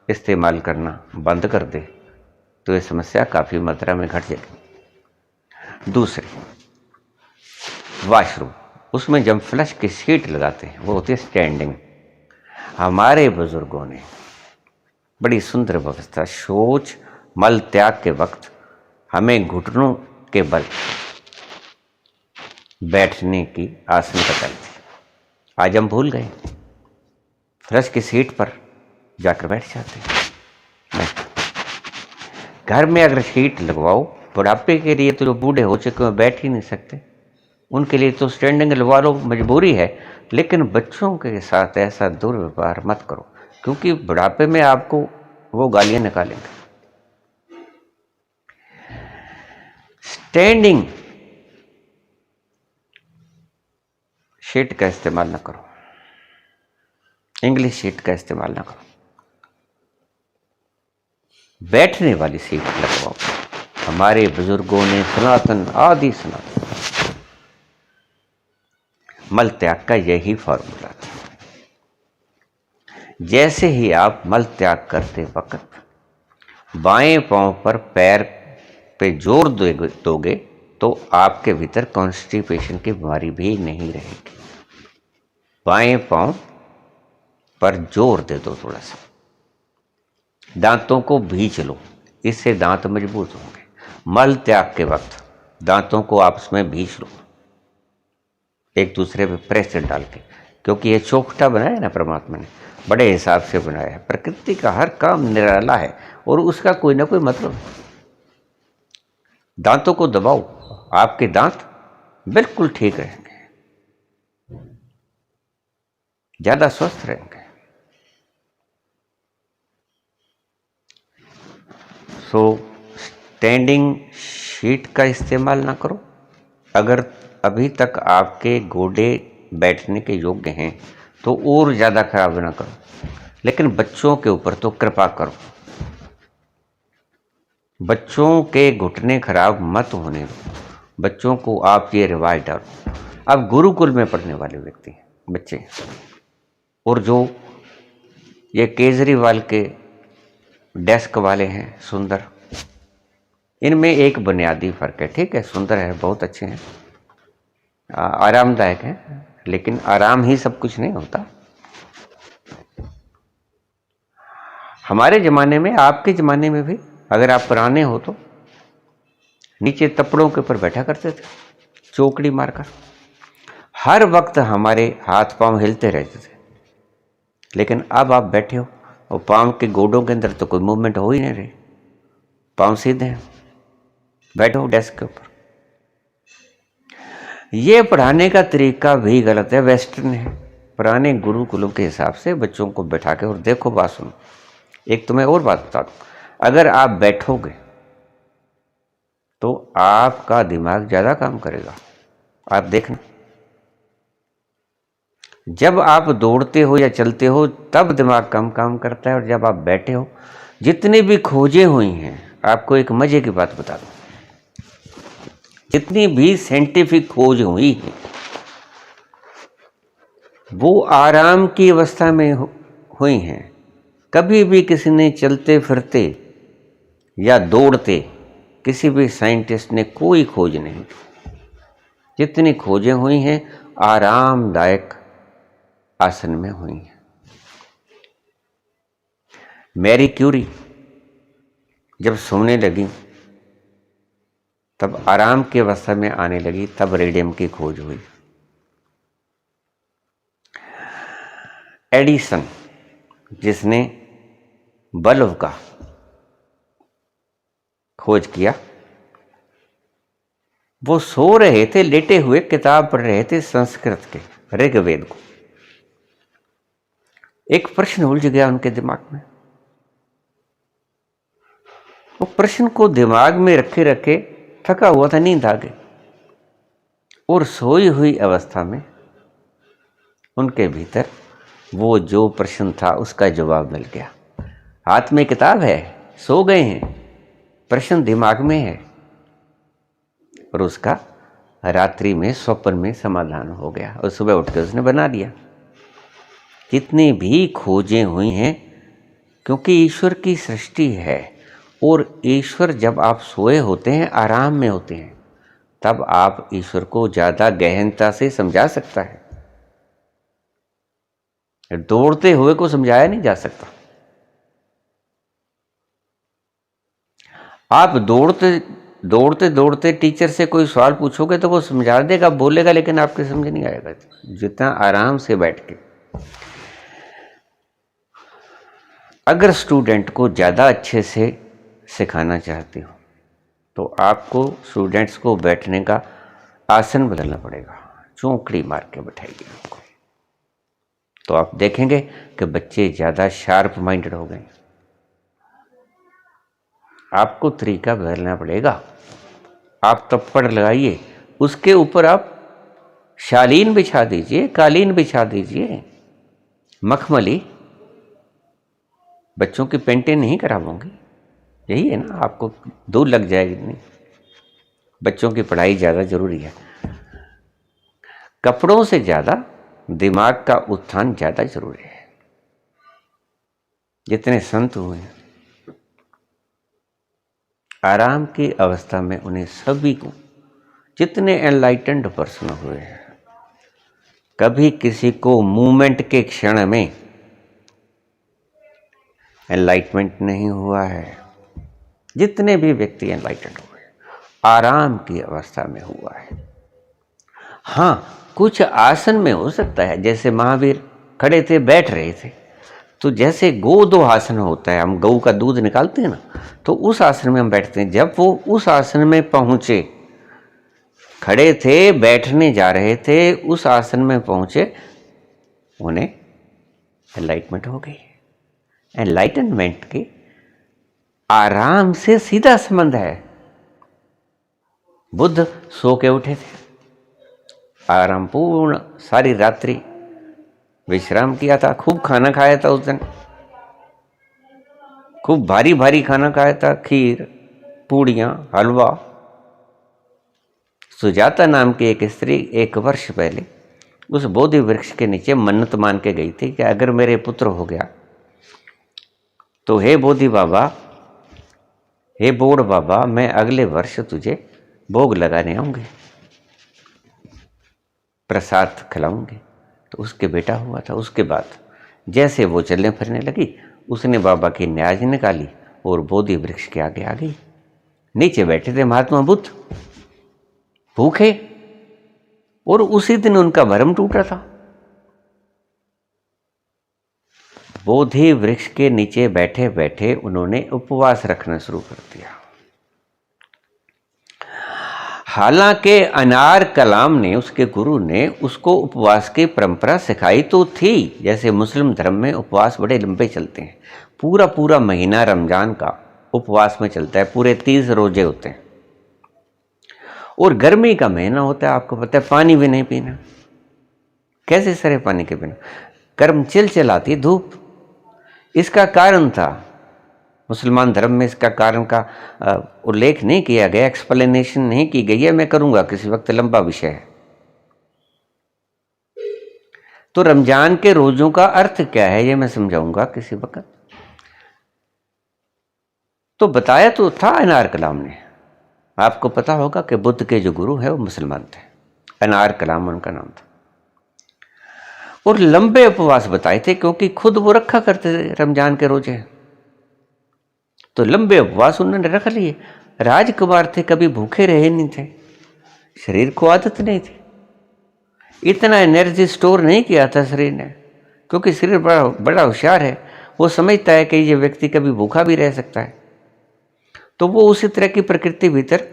इस्तेमाल करना बंद कर दे तो ये समस्या काफ़ी मात्रा में घट जाएगी। दूसरी, वॉशरूम, उसमें जब फ्लश की सीट लगाते हैं वो होती है स्टैंडिंग। हमारे बुजुर्गों ने बड़ी सुंदर व्यवस्था, शौच मल त्याग के वक्त हमें घुटनों के बल बैठने की आसन बताई थी। आज हम भूल गए, फ्लश की सीट पर जाकर बैठ जाते हैं। घर में अगर सीट लगवाओ, बुढ़ापे के लिए तो जो बूढ़े हो चुके हैं बैठ ही नहीं सकते, उनके लिए तो स्टैंडिंग लगवा लो, मजबूरी है। लेकिन बच्चों के साथ ऐसा दुर्व्यवहार मत करो, क्योंकि बुढ़ापे में आपको वो गालियां निकालेंगे। स्टैंडिंग शीट का इस्तेमाल ना करो, इंग्लिश शीट का इस्तेमाल ना करो, बैठने वाली सीट लगवाओ। हमारे बुजुर्गों ने सनातन आदि सनातन मल त्याग का यही फॉर्मूला था। जैसे ही आप मल त्याग करते वक्त बाएं पांव पर पैर पे जोर दोगे तो आपके भीतर कॉन्स्टिपेशन की बीमारी भी नहीं रहेगी। बाएं पांव पर जोर दे दो थोड़ा सा, दांतों को भींच लो, इससे दांत मजबूत होंगे। मल त्याग के वक्त दांतों को आपस में भींच लो, एक दूसरे पे प्रेशर डाल के, क्योंकि ये चौखटा बनाया ना परमात्मा ने, बड़े हिसाब से बनाया है। प्रकृति का हर काम निराला है और उसका कोई ना कोई मतलब। दांतों को दबाओ, आपके दांत बिल्कुल ठीक रहेंगे, ज्यादा स्वस्थ रहेंगे। सो स्टैंडिंग शीट का इस्तेमाल ना करो। अगर अभी तक आपके गोडे बैठने के योग्य हैं तो और ज़्यादा खराब ना करो, लेकिन बच्चों के ऊपर तो कृपा करो। बच्चों के घुटने खराब मत होने दो, बच्चों को आप ये रिवाज डालो। अब गुरुकुल में पढ़ने वाले व्यक्ति बच्चे और जो ये केजरीवाल के डेस्क वाले हैं सुंदर, इनमें एक बुनियादी फर्क है। ठीक है, सुंदर है, बहुत अच्छे हैं, आरामदायक है, लेकिन आराम ही सब कुछ नहीं होता। हमारे ज़माने में, आपके ज़माने में भी अगर आप पुराने हो तो नीचे तपड़ों के ऊपर बैठा करते थे चौकड़ी मारकर। हर वक्त हमारे हाथ पांव हिलते रहते थे, लेकिन अब आप बैठे हो और पांव के गोडों के अंदर तो कोई मूवमेंट हो ही नहीं रही, पांव सीधे हैं, बैठो डेस्क के ऊपर। ये पढ़ाने का तरीका भी गलत है, वेस्टर्न है। पुराने गुरुकुलों के हिसाब से बच्चों को बैठा के, और देखो बात सुनो, एक तुम्हें और बात बता दूं, अगर आप बैठोगे तो आपका दिमाग ज़्यादा काम करेगा। आप देखना, जब आप दौड़ते हो या चलते हो तब दिमाग कम काम करता है, और जब आप बैठे हो, जितनी भी खोजें हुई हैं, आपको एक मजे की बात बता दूं, जितनी भी साइंटिफिक खोज हुई है वो आराम की अवस्था में हुई हैं। कभी भी किसी ने चलते फिरते या दौड़ते, किसी भी साइंटिस्ट ने कोई खोज नहीं की। जितनी खोजें हुई हैं आरामदायक आसन में हुई हैं। मैरी क्यूरी जब सोने लगी तब आराम की अवस्था में आने लगी, तब रेडियम की खोज हुई। एडिसन जिसने बल्ब का खोज किया, वो सो रहे थे, लेटे हुए किताब पढ़ रहे थे संस्कृत के ऋग्वेद को। एक प्रश्न उलझ गया उनके दिमाग में। वो प्रश्न को दिमाग में रखे रखे थका हुआ था, नींद आ गई, और सोई हुई अवस्था में उनके भीतर वो जो प्रश्न था उसका जवाब मिल गया। हाथ में किताब है, सो गए हैं, प्रश्न दिमाग में है, और उसका रात्रि में स्वप्न में समाधान हो गया, और सुबह उठ के उसने बना दिया। जितनी भी खोजें हुई हैं, क्योंकि ईश्वर की सृष्टि है, और ईश्वर जब आप सोए होते हैं, आराम में होते हैं, तब आप ईश्वर को ज़्यादा गहनता से समझा सकता है। दौड़ते हुए को समझाया नहीं जा सकता। आप दौड़ते दौड़ते टीचर से कोई सवाल पूछोगे तो वो समझा देगा, बोलेगा, लेकिन आपके समझ नहीं आएगा। जितना आराम से बैठ के, अगर स्टूडेंट को ज़्यादा अच्छे से सिखाना चाहते हो तो आपको स्टूडेंट्स को बैठने का आसन बदलना पड़ेगा। चौकड़ी मार के बैठाइए उनको, तो आप देखेंगे कि बच्चे ज़्यादा शार्प माइंडेड हो गए। आपको तरीका बदलना पड़ेगा। आप तप्पड़ लगाइए, उसके ऊपर आप शालीन बिछा दीजिए, कालीन बिछा दीजिए, मखमली। बच्चों की पेंटें नहीं खराब होंगी, यही है ना, आपको दूर लग जाएगी नहीं। बच्चों की पढ़ाई ज़्यादा ज़रूरी है, कपड़ों से ज़्यादा दिमाग का उत्थान ज़्यादा ज़रूरी है। जितने संत हुए हैं, आराम की अवस्था में उन्हें सभी को, जितने एनलाइटेंड पर्सन हुए हैं, कभी किसी को मूवमेंट के क्षण में एनलाइटमेंट नहीं हुआ है। जितने भी व्यक्ति एनलाइटेंड हुए आराम की अवस्था में हुआ है। हाँ, कुछ आसन में हो सकता है, जैसे महावीर खड़े थे, बैठ रहे थे, तो जैसे गोदो आसन होता है, हम गऊ का दूध निकालते हैं ना, तो उस आसन में हम बैठते हैं। जब वो उस आसन में पहुंचे, खड़े थे, बैठने जा रहे थे, उस आसन में पहुंचे, उन्हें एनलाइटमेंट हो गई। एनलाइटनमेंट के आराम से सीधा संबंध है। बुद्ध सो के उठे थे, आराम पूर्ण सारी रात्रि विश्राम किया था, खूब खाना खाया था उस दिन, खूब भारी भारी खाना खाया था, खीर, पूड़ियां, हलवा। सुजाता नाम की एक स्त्री 1 वर्ष पहले उस बोधि वृक्ष के नीचे मन्नत मान के गई थी कि अगर मेरे पुत्र हो गया तो हे बोधि बाबा, हे बोड़ बाबा, मैं अगले वर्ष तुझे भोग लगाने आऊंगी, प्रसाद खिलाऊंगी। तो उसके बेटा हुआ था। उसके बाद जैसे वो चलने फिरने लगी, उसने बाबा की न्याज निकाली और बोधि वृक्ष के आगे आ गई। नीचे बैठे थे महात्मा बुद्ध, भूखे, और उसी दिन उनका भरम टूटा था। बोधि वृक्ष के नीचे बैठे बैठे उन्होंने उपवास रखना शुरू कर दिया। हालांकि अनार कलाम ने, उसके गुरु ने, उसको उपवास की परंपरा सिखाई तो थी। जैसे मुस्लिम धर्म में उपवास बड़े लंबे चलते हैं, पूरा पूरा महीना रमजान का उपवास में चलता है, पूरे 30 रोजे होते हैं। और गर्मी का महीना होता है, आपको पता है, पानी भी नहीं पीना। कैसे सरे पानी के बिना, गर्म चिलचिलाती धूप। इसका कारण था, मुसलमान धर्म में इसका कारण का उल्लेख नहीं किया गया, एक्सप्लेनेशन नहीं की गई है, मैं करूंगा किसी वक्त, लंबा विषय है। तो रमजान के रोजों का अर्थ क्या है ये मैं समझाऊंगा किसी वक्त। तो बताया तो था अनार कलाम ने, आपको पता होगा कि बुद्ध के जो गुरु है वो मुसलमान थे, अनार कलाम उनका नाम था। और लंबे उपवास बताए थे, क्योंकि खुद वो रखा करते थे रमजान के रोजे, तो लंबे उपवास उन्होंने रख लिए। राजकुमार थे, कभी भूखे रहे नहीं थे, शरीर को आदत नहीं थी, इतना एनर्जी स्टोर नहीं किया था शरीर ने, क्योंकि शरीर बड़ा होशियार है, वो समझता है कि ये व्यक्ति कभी भूखा भी रह सकता है। तो वो उसी तरह की प्रकृति भीतर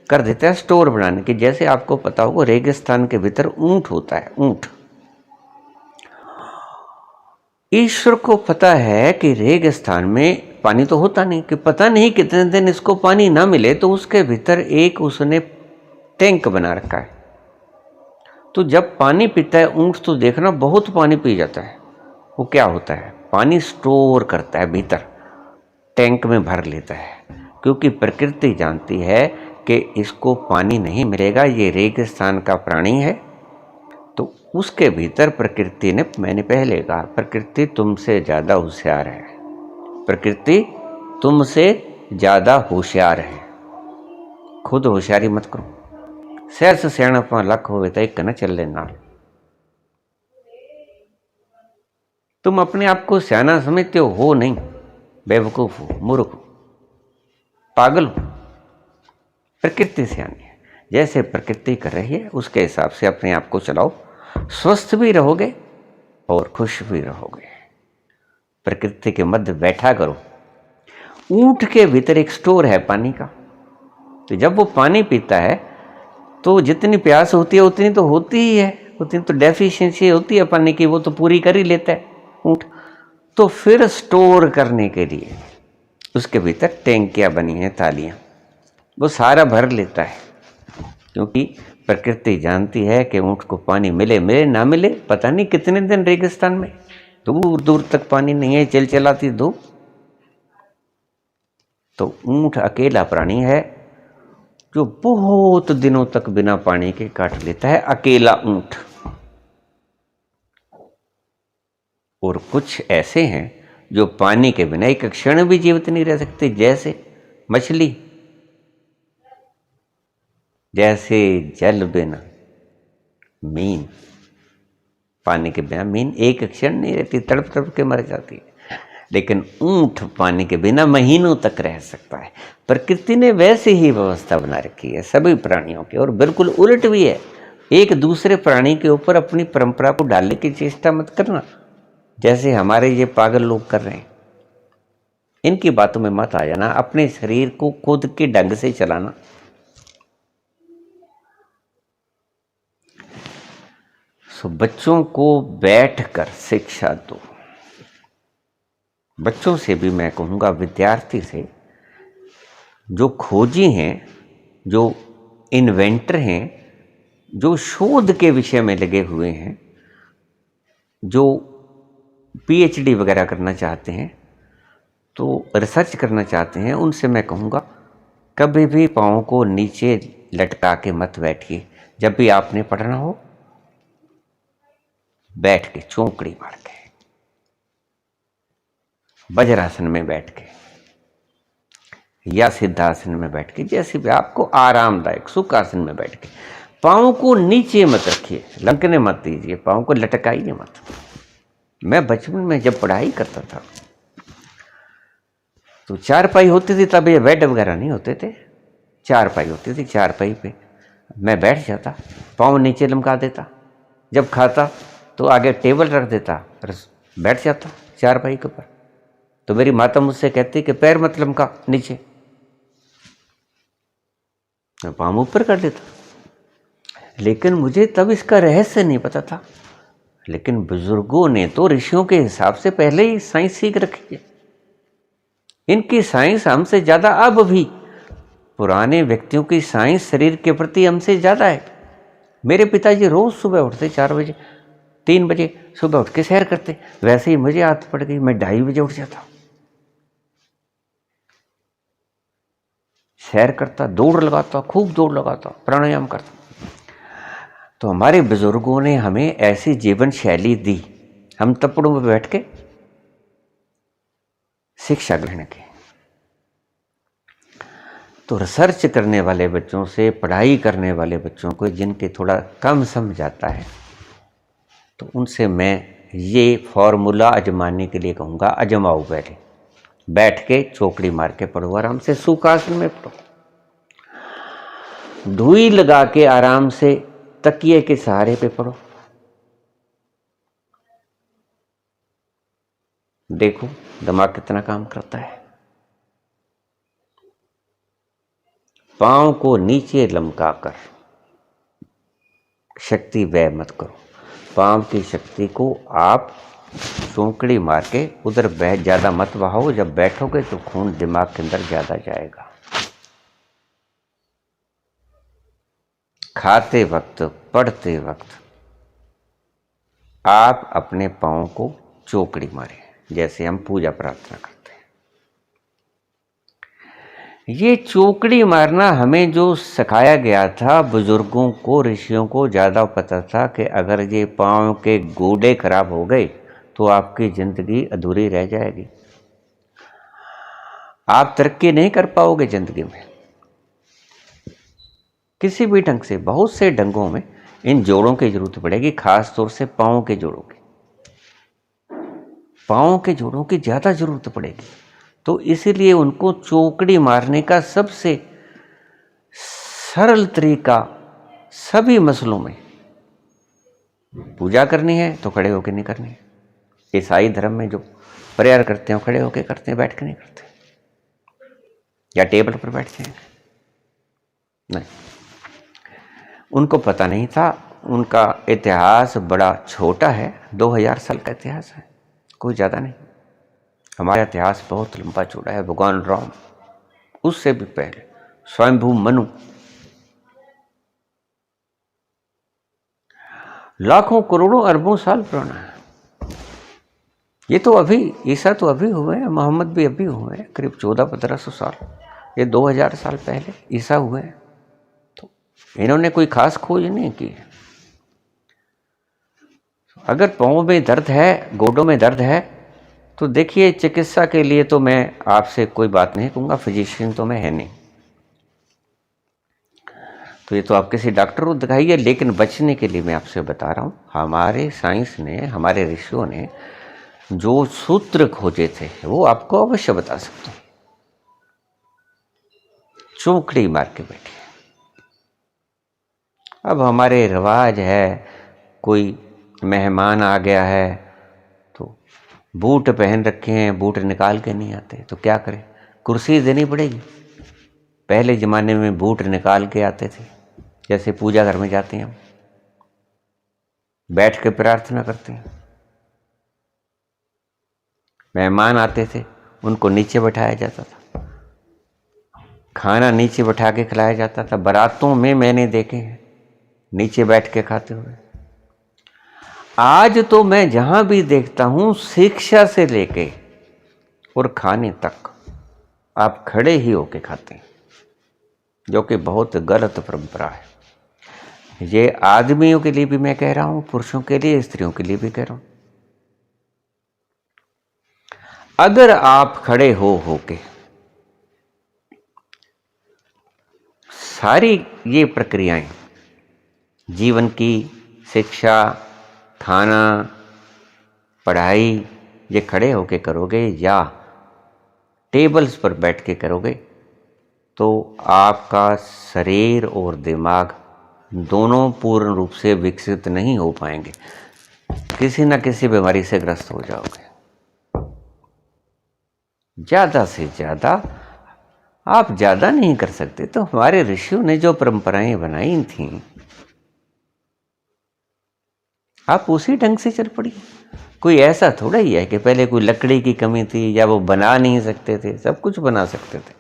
कर देता है स्टोर बनाने की। जैसे आपको पता होगा, रेगिस्तान के भीतर ऊंट होता है, ऊंट। ईश्वर को पता है कि रेगिस्तान में पानी तो होता नहीं, कि पता नहीं कितने दिन इसको पानी ना मिले, तो उसके भीतर एक उसने टैंक बना रखा है। तो जब पानी पीता है ऊंट, तो देखना बहुत पानी पी जाता है। वो क्या होता है, पानी स्टोर करता है भीतर, टैंक में भर लेता है, क्योंकि प्रकृति जानती है कि इसको पानी नहीं मिलेगा, ये रेगिस्तान का प्राणी है। तो उसके भीतर प्रकृति ने, मैंने पहले कहा, प्रकृति तुमसे ज़्यादा होशियार है, प्रकृति तुमसे ज़्यादा होशियार है। खुद होशियारी मत करो। सहस सियाणपा लख होवे तो एक न चले नाल। तुम अपने आप को सियाना समझते हो नहीं, बेवकूफ हो, मूर्ख हो, पागल हो। प्रकृति सियानी है, जैसे प्रकृति कर रही है उसके हिसाब से अपने आप को चलाओ, स्वस्थ भी रहोगे और खुश भी रहोगे। प्रकृति के मध्य बैठा करो। ऊंट के भीतर एक स्टोर है पानी का, तो जब वो पानी पीता है तो जितनी प्यास होती है उतनी तो होती ही है, उतनी तो डेफिशिएंसी होती है पानी की, वो तो पूरी कर ही लेता है ऊंट। तो फिर स्टोर करने के लिए उसके भीतर टैंकियां बनी हैं, थालियां, वो सारा भर लेता है, क्योंकि प्रकृति जानती है कि ऊंट को पानी मिले मिले ना मिले, पता नहीं कितने दिन रेगिस्तान में दूर दूर तक पानी नहीं है, चिलचिलाती धूप। तो ऊंट अकेला प्राणी है जो बहुत दिनों तक बिना पानी के काट लेता है, अकेला ऊंट। और कुछ ऐसे हैं जो पानी के बिना एक क्षण भी जीवित नहीं रह सकते, जैसे मछली, जैसे जल बिना मीन, पानी के बिना मीन एक क्षण नहीं रहती, तड़प तड़प के मर जाती है। लेकिन ऊंट पानी के बिना महीनों तक रह सकता है। प्रकृति ने वैसे ही व्यवस्था बना रखी है सभी प्राणियों की, और बिल्कुल उलट भी है। एक दूसरे प्राणी के ऊपर अपनी परंपरा को डालने की चेष्टा मत करना, जैसे हमारे ये पागल लोग कर रहे हैं। इनकी बातों में मत आ जाना, अपने शरीर को खुद के ढंग से चलाना। सो बच्चों को बैठकर शिक्षा दो। बच्चों से भी मैं कहूँगा, विद्यार्थी से, जो खोजी हैं, जो इन्वेंटर हैं, जो शोध के विषय में लगे हुए हैं, जो पीएचडी वगैरह करना चाहते हैं, तो रिसर्च करना चाहते हैं, उनसे मैं कहूँगा कभी भी पाँव को नीचे लटका के मत बैठिए। जब भी आपने पढ़ना हो, बैठ के चौकड़ी मार के, वज्रासन में बैठ के या सिद्धासन में बैठ के, जैसे भी आपको आरामदायक सुखासन में बैठ के, पाँव को नीचे मत रखिए, लंकने मत दीजिए, पाँव को लटकाइए मत। मैं बचपन में जब पढ़ाई करता था तो चारपाई होती थी, तब ये बेड वगैरह नहीं होते थे, चारपाई होती थी। चारपाई पे मैं बैठ जाता, पाँव नीचे लमका देता, जब खाता तो आगे टेबल रख देता, बैठ जाता चारपाई के ऊपर। तो मेरी माता मुझसे कहती कि पैर मत लमका नीचे, मैं पाँव ऊपर कर देता। लेकिन मुझे तब इसका रहस्य नहीं पता था। लेकिन बुजुर्गों ने तो ऋषियों के हिसाब से पहले ही साइंस सीख रखी है। इनकी साइंस हमसे ज्यादा, अब भी पुराने व्यक्तियों की साइंस शरीर के प्रति हमसे ज्यादा है। मेरे पिताजी रोज सुबह उठते 4 बजे 3 बजे सुबह उठ के सैर करते, वैसे ही मुझे आदत पड़ गई, मैं 2:30 बजे उठ जाता, सैर करता, दौड़ लगाता, खूब दौड़ लगाता, प्राणायाम करता। तो हमारे बुजुर्गों ने हमें ऐसी जीवन शैली दी, हम तपड़ों में बैठ के शिक्षा ग्रहण की। तो रिसर्च करने वाले बच्चों से, पढ़ाई करने वाले बच्चों को, जिनके थोड़ा कम समझ आता है, तो उनसे मैं ये फॉर्मूला आजमाने के लिए कहूँगा, आजमाओ। पहले बैठ के चौकड़ी मार के पढ़ो, आराम से सुखासन में पढ़ो, ढूई लगा के आराम से तकिए के सहारे पे पढ़ो। देखो दिमाग कितना काम करता है। पांव को नीचे लमकाकर शक्ति व्यय मत करो। पांव की शक्ति को आप चौकड़ी मार के उधर ज्यादा मत बहाओ। जब बैठोगे तो खून दिमाग के अंदर ज्यादा जाएगा। खाते वक्त, पढ़ते वक्त आप अपने पांव को चौकड़ी मारें, जैसे हम पूजा प्रार्थना करते हैं। ये चौकड़ी मारना हमें जो सिखाया गया था, बुजुर्गों को, ऋषियों को ज़्यादा पता था कि अगर ये पांव के गोडे खराब हो गए तो आपकी जिंदगी अधूरी रह जाएगी, आप तरक्की नहीं कर पाओगे जिंदगी में किसी भी ढंग से। बहुत से ढंगों में इन जोड़ों की जरूरत पड़ेगी, खास तौर से पांव के जोड़ों की, पांव के जोड़ों की ज़्यादा जरूरत पड़ेगी। तो इसीलिए उनको चौकड़ी मारने का सबसे सरल तरीका, सभी मसलों में, पूजा करनी है तो खड़े होकर नहीं करनी है। ईसाई धर्म में जो प्रेयर करते हैं खड़े होकर करते हैं, बैठ के नहीं करते, या टेबल पर बैठते हैं, नहीं। उनको पता नहीं था, उनका इतिहास बड़ा छोटा है, 2000 साल का इतिहास है, कोई ज़्यादा नहीं। हमारा इतिहास बहुत लंबा चौड़ा है। भगवान राम, उससे भी पहले स्वयंभू मनु, लाखों करोड़ों अरबों साल पुराना है। ये तो अभी, ईसा तो अभी हुए हैं, मोहम्मद भी अभी हुए हैं, करीब 1400-1500 साल। ये 2000 साल पहले ईसा हुए हैं। तो इन्होंने कोई खास खोज नहीं की। अगर पाँव में दर्द है, गोडों में दर्द है, तो देखिए, चिकित्सा के लिए तो मैं आपसे कोई बात नहीं कहूँगा, फिजिशियन तो मैं है नहीं, तो ये तो आप किसी डॉक्टर को दिखाइए। लेकिन बचने के लिए मैं आपसे बता रहा हूँ, हमारे साइंस ने, हमारे ऋषियों ने जो सूत्र खोजे थे वो आपको अवश्य बता सकता हूँ। चौकड़ी मार के बैठे। अब हमारे रिवाज है, कोई मेहमान आ गया है तो बूट पहन रखे हैं, बूट निकाल के नहीं आते, तो क्या करें, कुर्सी देनी पड़ेगी। पहले ज़माने में बूट निकाल के आते थे, जैसे पूजा घर में जाते हैं हम, बैठ के प्रार्थना करते हैं। मेहमान आते थे, उनको नीचे बैठाया जाता था, खाना नीचे बैठा के खिलाया जाता था। बारातों में मैंने देखे हैं नीचे बैठ के खाते हुए। आज तो मैं जहां भी देखता हूं, शिक्षा से लेके और खाने तक आप खड़े ही होके खाते हैं, जो कि बहुत गलत परंपरा है। ये आदमियों के लिए भी मैं कह रहा हूं, पुरुषों के लिए, स्त्रियों के लिए भी कह रहा हूं। अगर आप खड़े होके सारी ये प्रक्रियाएं, जीवन की शिक्षा, खाना, पढ़ाई, ये खड़े होके करोगे या टेबल्स पर बैठ के करोगे, तो आपका शरीर और दिमाग दोनों पूर्ण रूप से विकसित नहीं हो पाएंगे, किसी न किसी बीमारी से ग्रस्त हो जाओगे। ज़्यादा से ज़्यादा आप ज़्यादा नहीं कर सकते, तो हमारे ऋषियों ने जो परंपराएं बनाई थीं, आप उसी ढंग से चल पड़िए। कोई ऐसा थोड़ा ही है कि पहले कोई लकड़ी की कमी थी या वो बना नहीं सकते थे, सब कुछ बना सकते थे।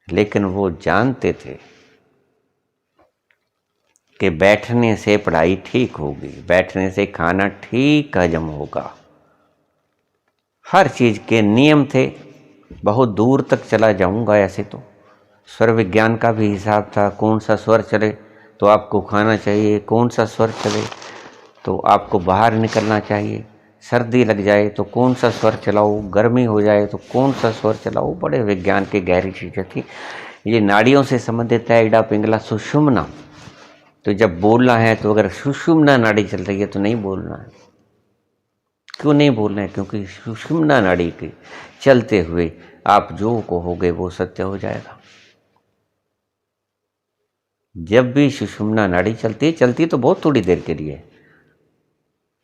लेकिन वो जानते थे कि बैठने से पढ़ाई ठीक होगी, बैठने से खाना ठीक हजम होगा। हर चीज़ के नियम थे। बहुत दूर तक चला जाऊंगा ऐसे तो स्वर विज्ञान का भी हिसाब था, कौन सा स्वर चले तो आपको खाना चाहिए, कौन सा स्वर चले तो आपको बाहर निकलना चाहिए, सर्दी लग जाए तो कौन सा स्वर चलाओ, गर्मी हो जाए तो कौन सा स्वर चलाओ। बड़े विज्ञान की गहरी चीज़ें थी। ये नाड़ियों से संबंधित है, इडा पिंगला सुषुम्ना। तो जब बोलना है तो अगर सुषुम्ना नाड़ी चल रही है तो नहीं बोलना है। क्यों नहीं बोलना है? क्योंकि सुषुम्ना नाड़ी के चलते हुए आप जो कहोगे वो सत्य हो जाएगा। जब भी सुषुम्ना नाड़ी चलती तो बहुत थोड़ी देर के लिए,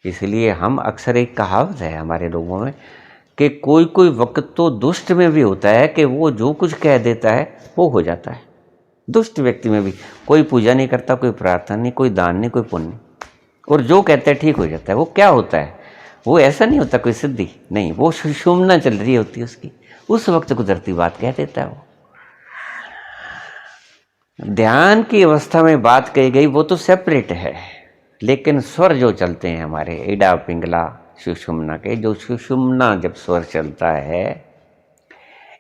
इसलिए हम अक्सर, एक कहावत है हमारे लोगों में कि कोई कोई वक्त तो दुष्ट में भी होता है कि वो जो कुछ कह देता है वो हो जाता है। दुष्ट व्यक्ति में भी कोई पूजा नहीं करता, कोई प्रार्थना नहीं, कोई दान नहीं, कोई पुण्य नहीं, और जो कहता है ठीक हो जाता है। वो क्या होता है? वो ऐसा नहीं होता कोई सिद्धि नहीं, वो सुषुम्ना चल रही होती है उसकी, उस वक्त कुदरती बात कह देता है। वो ध्यान की अवस्था में बात कही गई वो तो सेपरेट है, लेकिन स्वर जो चलते हैं हमारे इडा पिंगला सुषुम्ना के, जो सुषुम्ना जब स्वर चलता है,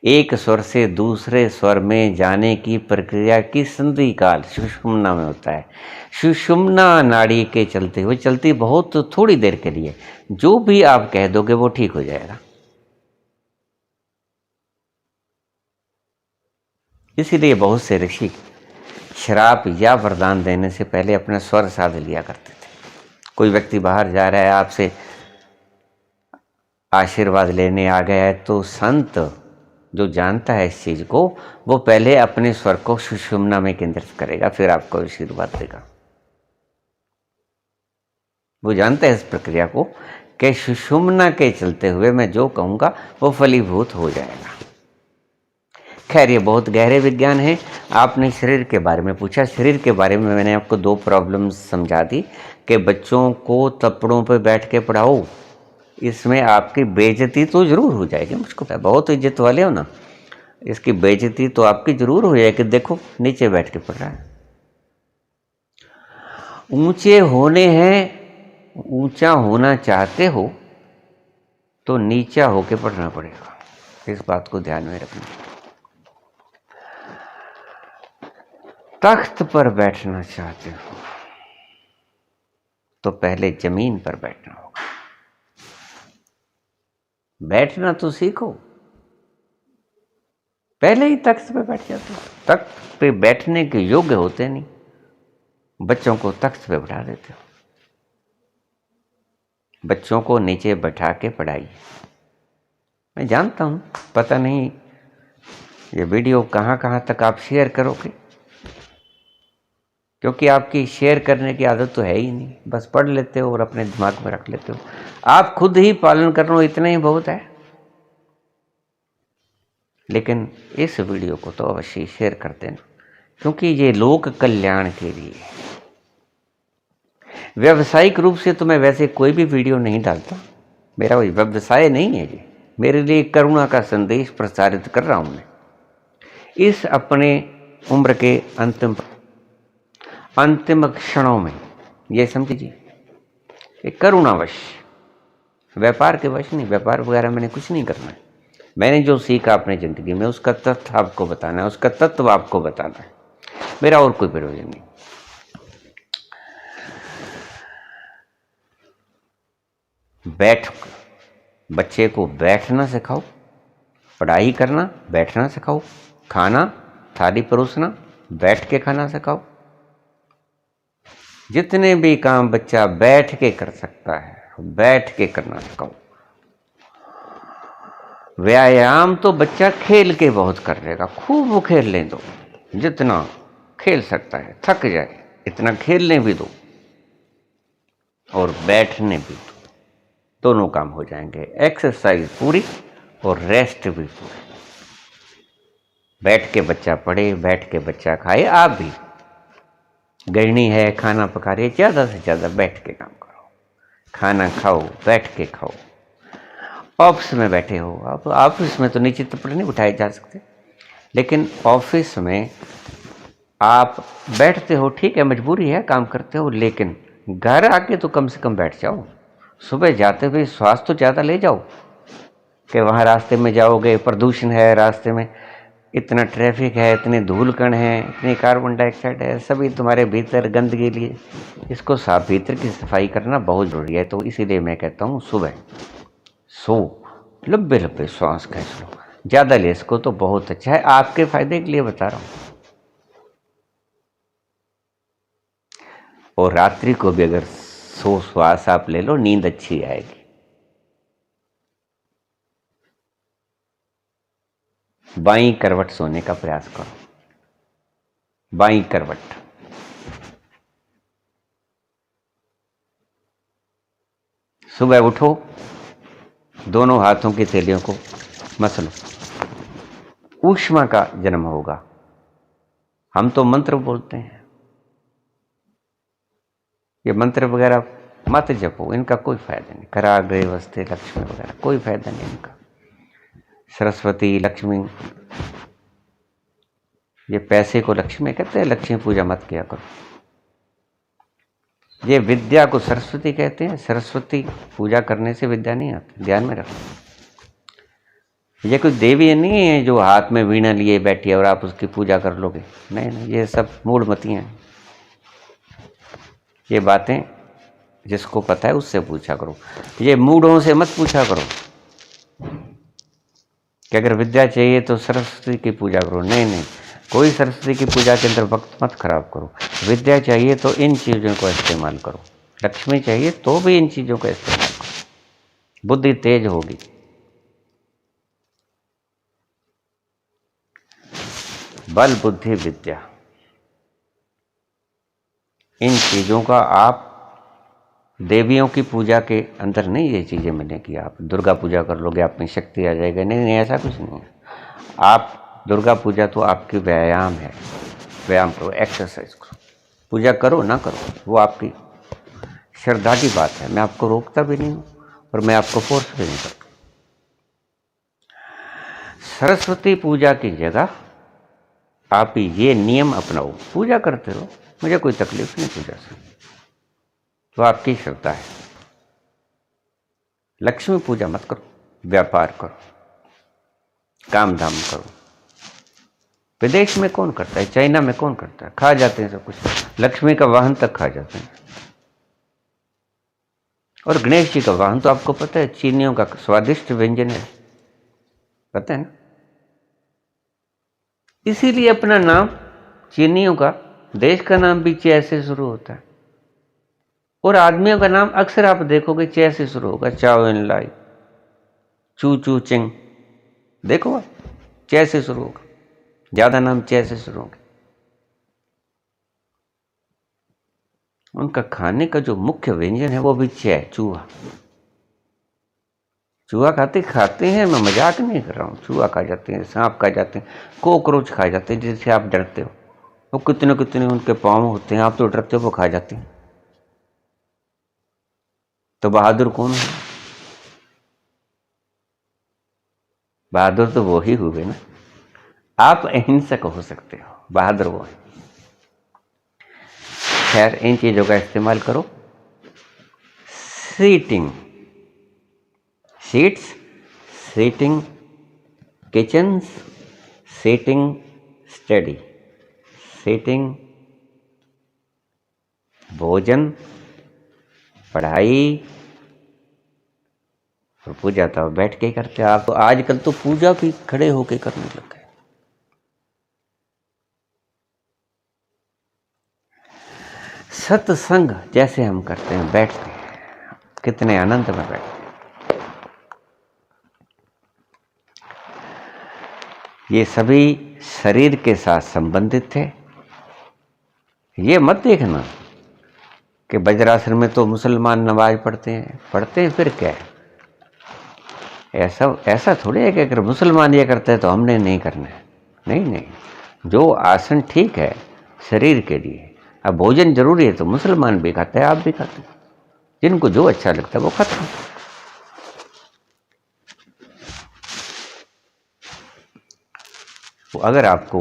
एक स्वर से दूसरे स्वर में जाने की प्रक्रिया की संधि काल सुषुम्ना में होता है। सुषुम्ना नाड़ी के चलते हुए चलती बहुत थोड़ी देर के लिए, जो भी आप कह दोगे वो ठीक हो जाएगा। इसीलिए बहुत से ऋषि श्राप या वरदान देने से पहले अपना स्वर साध लिया करते थे। कोई व्यक्ति बाहर जा रहा है, आपसे आशीर्वाद लेने आ गया है, तो संत जो जानता है इस चीज को, वो पहले अपने स्वर को सुषुम्ना में केंद्रित करेगा, फिर आपको आशीर्वाद देगा। वो जानता है इस प्रक्रिया को कि सुषुम्ना के चलते हुए मैं जो कहूंगा वो फलीभूत हो जाएगा। खैर, ये बहुत गहरे विज्ञान है। आपने शरीर के बारे में पूछा, शरीर के बारे में मैंने आपको दो प्रॉब्लम्स समझा दी कि बच्चों को तपड़ों पर बैठ के पढ़ाओ, इसमें आपकी बेइज्जती तो जरूर हो जाएगी। मुझको पता है, बहुत इज्जत वाले हो ना, इसकी बेइज्जती तो आपकी जरूर हो जाएगी। देखो नीचे बैठ के पढ़ रहा है। ऊंचे होने हैं, ऊंचा होना चाहते हो तो नीचा होके पढ़ना पड़ेगा। इस बात को ध्यान में रखना। तख्त पर बैठना चाहते हो तो पहले जमीन पर बैठना होगा। बैठना तो सीखो। पहले ही तख्त पे बैठ जाते हो, तख्त पे बैठने के योग्य होते नहीं, बच्चों को तख्त पे बैठा देते हो। बच्चों को नीचे बैठा के पढ़ाइए। मैं जानता हूं, पता नहीं ये वीडियो कहां कहां तक आप शेयर करोगे, क्योंकि आपकी शेयर करने की आदत तो है ही नहीं, बस पढ़ लेते हो और अपने दिमाग में रख लेते हो। आप खुद ही पालन कर लो, इतना ही बहुत है। लेकिन इस वीडियो को तो अवश्य शेयर कर देना, क्योंकि ये लोक कल्याण के लिए है। व्यावसायिक रूप से तो मैं वैसे कोई भी वीडियो नहीं डालता, मेरा कोई व्यवसाय नहीं है ये। मेरे लिए करुणा का संदेश प्रसारित कर रहा हूं मैं इस अपने उम्र के अंतिम क्षणों में। ये समझिए, एक करुणावश, व्यापार के वश नहीं। व्यापार वगैरह मैंने कुछ नहीं करना है। मैंने जो सीखा अपनी ज़िंदगी में उसका तथ्य आपको बताना है, उसका तत्व आपको बताना है, मेरा और कोई प्रयोजन नहीं। बच्चे को बैठना सिखाओ, पढ़ाई करना बैठना सिखाओ, खाना थाली परोसना बैठ के खाना सिखाओ। जितने भी काम बच्चा बैठ के कर सकता है, बैठ के करना सिखाओ। व्यायाम तो बच्चा खेल के बहुत कर लेगा, खूब खेल ले दो, जितना खेल सकता है, थक जाए इतना खेलने भी दो और बैठने भी दो, दोनों काम हो जाएंगे। एक्सरसाइज पूरी और रेस्ट भी पूरी। बैठ के बच्चा पढ़े, बैठ के बच्चा खाए। आप भी गृहिणी है, खाना पका रही है, ज़्यादा से ज़्यादा बैठ के काम करो, खाना खाओ, बैठ के खाओ। ऑफिस में बैठे हो आप, ऑफिस में तो नीचे तपड़े नहीं उठाए जा सकते, लेकिन ऑफिस में आप बैठते हो, ठीक है, मजबूरी है, काम करते हो, लेकिन घर आके तो कम से कम बैठ जाओ। सुबह जाते हुए श्वास तो ज़्यादा ले जाओ, कि वहाँ रास्ते में जाओगे, प्रदूषण है, रास्ते में इतना ट्रैफिक है, इतने धूल कण है, इतनी कार्बन डाइऑक्साइड है, सभी तुम्हारे भीतर गंदगी लिए। इसको साफ, भीतर की सफाई करना बहुत ज़रूरी है। तो इसीलिए मैं कहता हूँ सुबह सो लंबे लंबे श्वास खींच लो, ज़्यादा ले इसको तो बहुत अच्छा है, आपके फायदे के लिए बता रहा हूँ। और रात्रि को भी अगर 100 श्वास आप ले लो, नींद अच्छी आएगी। बाईं करवट सोने का प्रयास करो, बाईं करवट। सुबह उठो, दोनों हाथों की थैलियों को मसलो, ऊष्मा का जन्म होगा। हम तो मंत्र बोलते हैं, ये मंत्र वगैरह मत जपो, इनका कोई फायदा नहीं। कराग्रे वस्ते लक्ष्मी वगैरह कोई फायदा नहीं इनका। सरस्वती, लक्ष्मी, ये पैसे को लक्ष्मी कहते हैं, लक्ष्मी पूजा मत किया करो। ये विद्या को सरस्वती कहते हैं, सरस्वती पूजा करने से विद्या नहीं आती, ध्यान में रखो। ये कोई देवी नहीं है जो हाथ में वीणा लिए बैठी है और आप उसकी पूजा कर लोगे, नहीं नहीं, ये सब मूढ़मतियाँ हैं। ये बातें जिसको पता है उससे पूछा करो, ये मूढ़ों से मत पूछा करो कि अगर विद्या चाहिए तो सरस्वती की पूजा करो। नहीं नहीं, कोई सरस्वती की पूजा के अंदर वक्त मत खराब करो। विद्या चाहिए तो इन चीज़ों को इस्तेमाल करो, लक्ष्मी चाहिए तो भी इन चीज़ों का इस्तेमाल करो, बुद्धि तेज होगी। बल बुद्धि विद्या, इन चीज़ों का आप देवियों की पूजा के अंदर नहीं ये चीज़ें मिलेंगी। आप दुर्गा पूजा कर लोगे, आप में शक्ति आ जाएगा, नहीं नहीं, ऐसा कुछ नहीं है। आप दुर्गा पूजा तो आपकी व्यायाम है, व्यायाम करो, एक्सरसाइज करो, पूजा करो ना करो वो आपकी श्रद्धा की बात है। मैं आपको रोकता भी नहीं हूँ और मैं आपको फोर्स भी नहीं करता। सरस्वती पूजा की जगह आप ये नियम अपनाओ, पूजा करते रहो, मुझे कोई तकलीफ नहीं पूजा से, तो आपकी श्रद्धा है। लक्ष्मी पूजा मत करो, व्यापार करो, काम धाम करो। विदेश में कौन करता है, चाइना में कौन करता है, खा जाते हैं सब कुछ, लक्ष्मी का वाहन तक खा जाते हैं। और गणेश जी का वाहन तो आपको पता है, चीनियों का स्वादिष्ट व्यंजन है, पता है ना। इसीलिए अपना नाम चीनियों का, देश का नाम भी चे से शुरू होता है। और आदमियों का नाम अक्सर आप देखोगे चे से शुरू होगा, चाओ इन लाई, चू चू चिंग, देखो आप चे से शुरू होगा, ज्यादा नाम चे से शुरू होंगे। उनका खाने का जो मुख्य व्यंजन है वो भी चे, चूहा। चूहा खाते हैं, मैं मजाक नहीं कर रहा हूँ। चूहा खा जाते हैं, सांप खा जाते हैं, कॉकरोच खा जाते हैं, जिससे आप डरते हो। वो कितने कितने उनके पाँव होते हैं, आप तो डरते हो, वो खा जाते हैं। तो बहादुर कौन है? बहादुर तो वो ही हुए ना। आप अहिंसक हो सकते हो, बहादुर वो है। खैर, इन चीजों का इस्तेमाल करो। Seating, seats, seating, kitchens, seating study, seating भोजन, पढ़ाई और पूजा तो बैठ के ही करते हैं। आप तो आजकल तो पूजा भी खड़े होके करने लग गए। सत्संग जैसे हम करते हैं, बैठते हैं, कितने आनंद में बैठते हैं। ये सभी शरीर के साथ संबंधित थे। ये मत देखना कि वज्रासन में तो मुसलमान नमाज पढ़ते हैं, फिर क्या है? ऐसा थोड़ी है कि अगर मुसलमान ये करते हैं तो हमने नहीं करना है। नहीं नहीं, जो आसन ठीक है शरीर के लिए। अब भोजन जरूरी है तो मुसलमान भी खाते हैं, आप भी खाते हैं, जिनको जो अच्छा लगता है वो खाते हैं। तो अगर आपको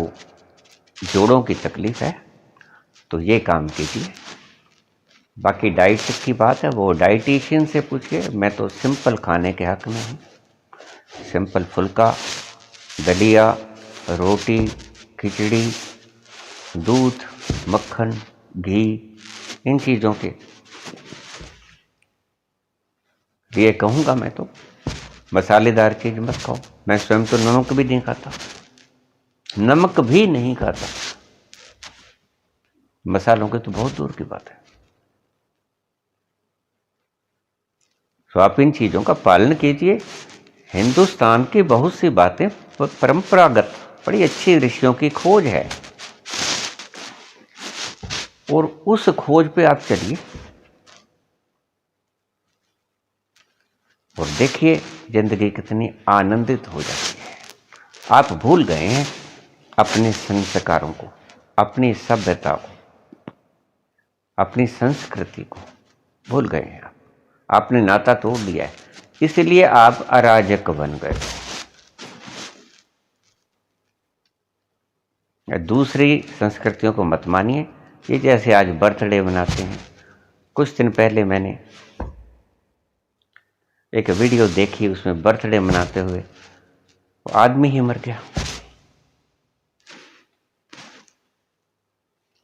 जोड़ों की तकलीफ है तो ये काम कीजिए। बाकी डाइट की बात है वो डाइटिशियन से पूछिए। मैं तो सिंपल खाने के हक में हूँ। सिंपल फुल्का, दलिया, रोटी, खिचड़ी, दूध, मक्खन, घी, इन चीज़ों के लिए कहूँगा मैं तो मसालेदार चीज़ मत खाओ। मैं स्वयं तो नमक भी नहीं खाता, नमक भी नहीं खाता, मसालों की तो बहुत दूर की बात है। तो आप इन चीज़ों का पालन कीजिए। हिंदुस्तान की बहुत सी बातें परंपरागत बड़ी अच्छी ऋषियों की खोज है, और उस खोज पे आप चलिए और देखिए जिंदगी कितनी आनंदित हो जाती है। आप भूल गए हैं अपने संस्कारों को, अपनी सभ्यता को, अपनी संस्कृति को भूल गए हैं। आपने नाता तोड़ लिया है, इसलिए आप अराजक बन गए। दूसरी संस्कृतियों को मत मानिए। ये जैसे आज बर्थडे मनाते हैं, कुछ दिन पहले मैंने एक वीडियो देखी, उसमें बर्थडे मनाते हुए आदमी ही मर गया।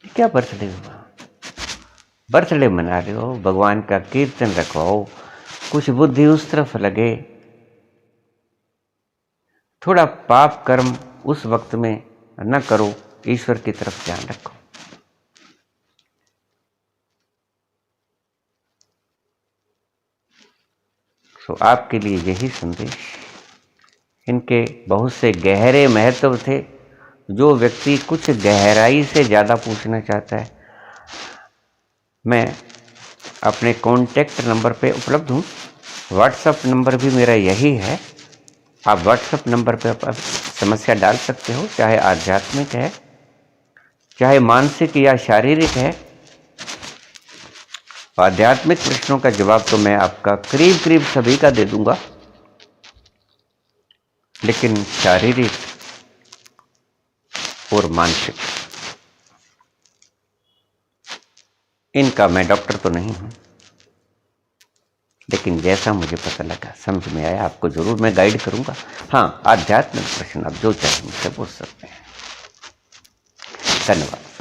क्या बर्थडे हुआ? बर्थडे मना रहे हो, भगवान का कीर्तन रखवाओ, कुछ बुद्धि उस तरफ लगे, थोड़ा पाप कर्म उस वक्त में न करो, ईश्वर की तरफ ध्यान रखो। तो आपके लिए यही संदेश। इनके बहुत से गहरे महत्व थे। जो व्यक्ति कुछ गहराई से ज़्यादा पूछना चाहता है, मैं अपने कॉन्टैक्ट नंबर पे उपलब्ध हूँ। व्हाट्सएप नंबर भी मेरा यही है। आप व्हाट्सएप नंबर पे आप समस्या डाल सकते हो, चाहे आध्यात्मिक है, चाहे मानसिक या शारीरिक है। आध्यात्मिक प्रश्नों का जवाब तो मैं आपका करीब करीब सभी का दे दूंगा, लेकिन शारीरिक और मानसिक, इनका मैं डॉक्टर तो नहीं हूं, लेकिन जैसा मुझे पता लगा, समझ में आया, आपको जरूर मैं गाइड करूंगा। हाँ, आध्यात्मिक प्रश्न आप जो चाहे मुझसे पूछ सकते हैं। धन्यवाद।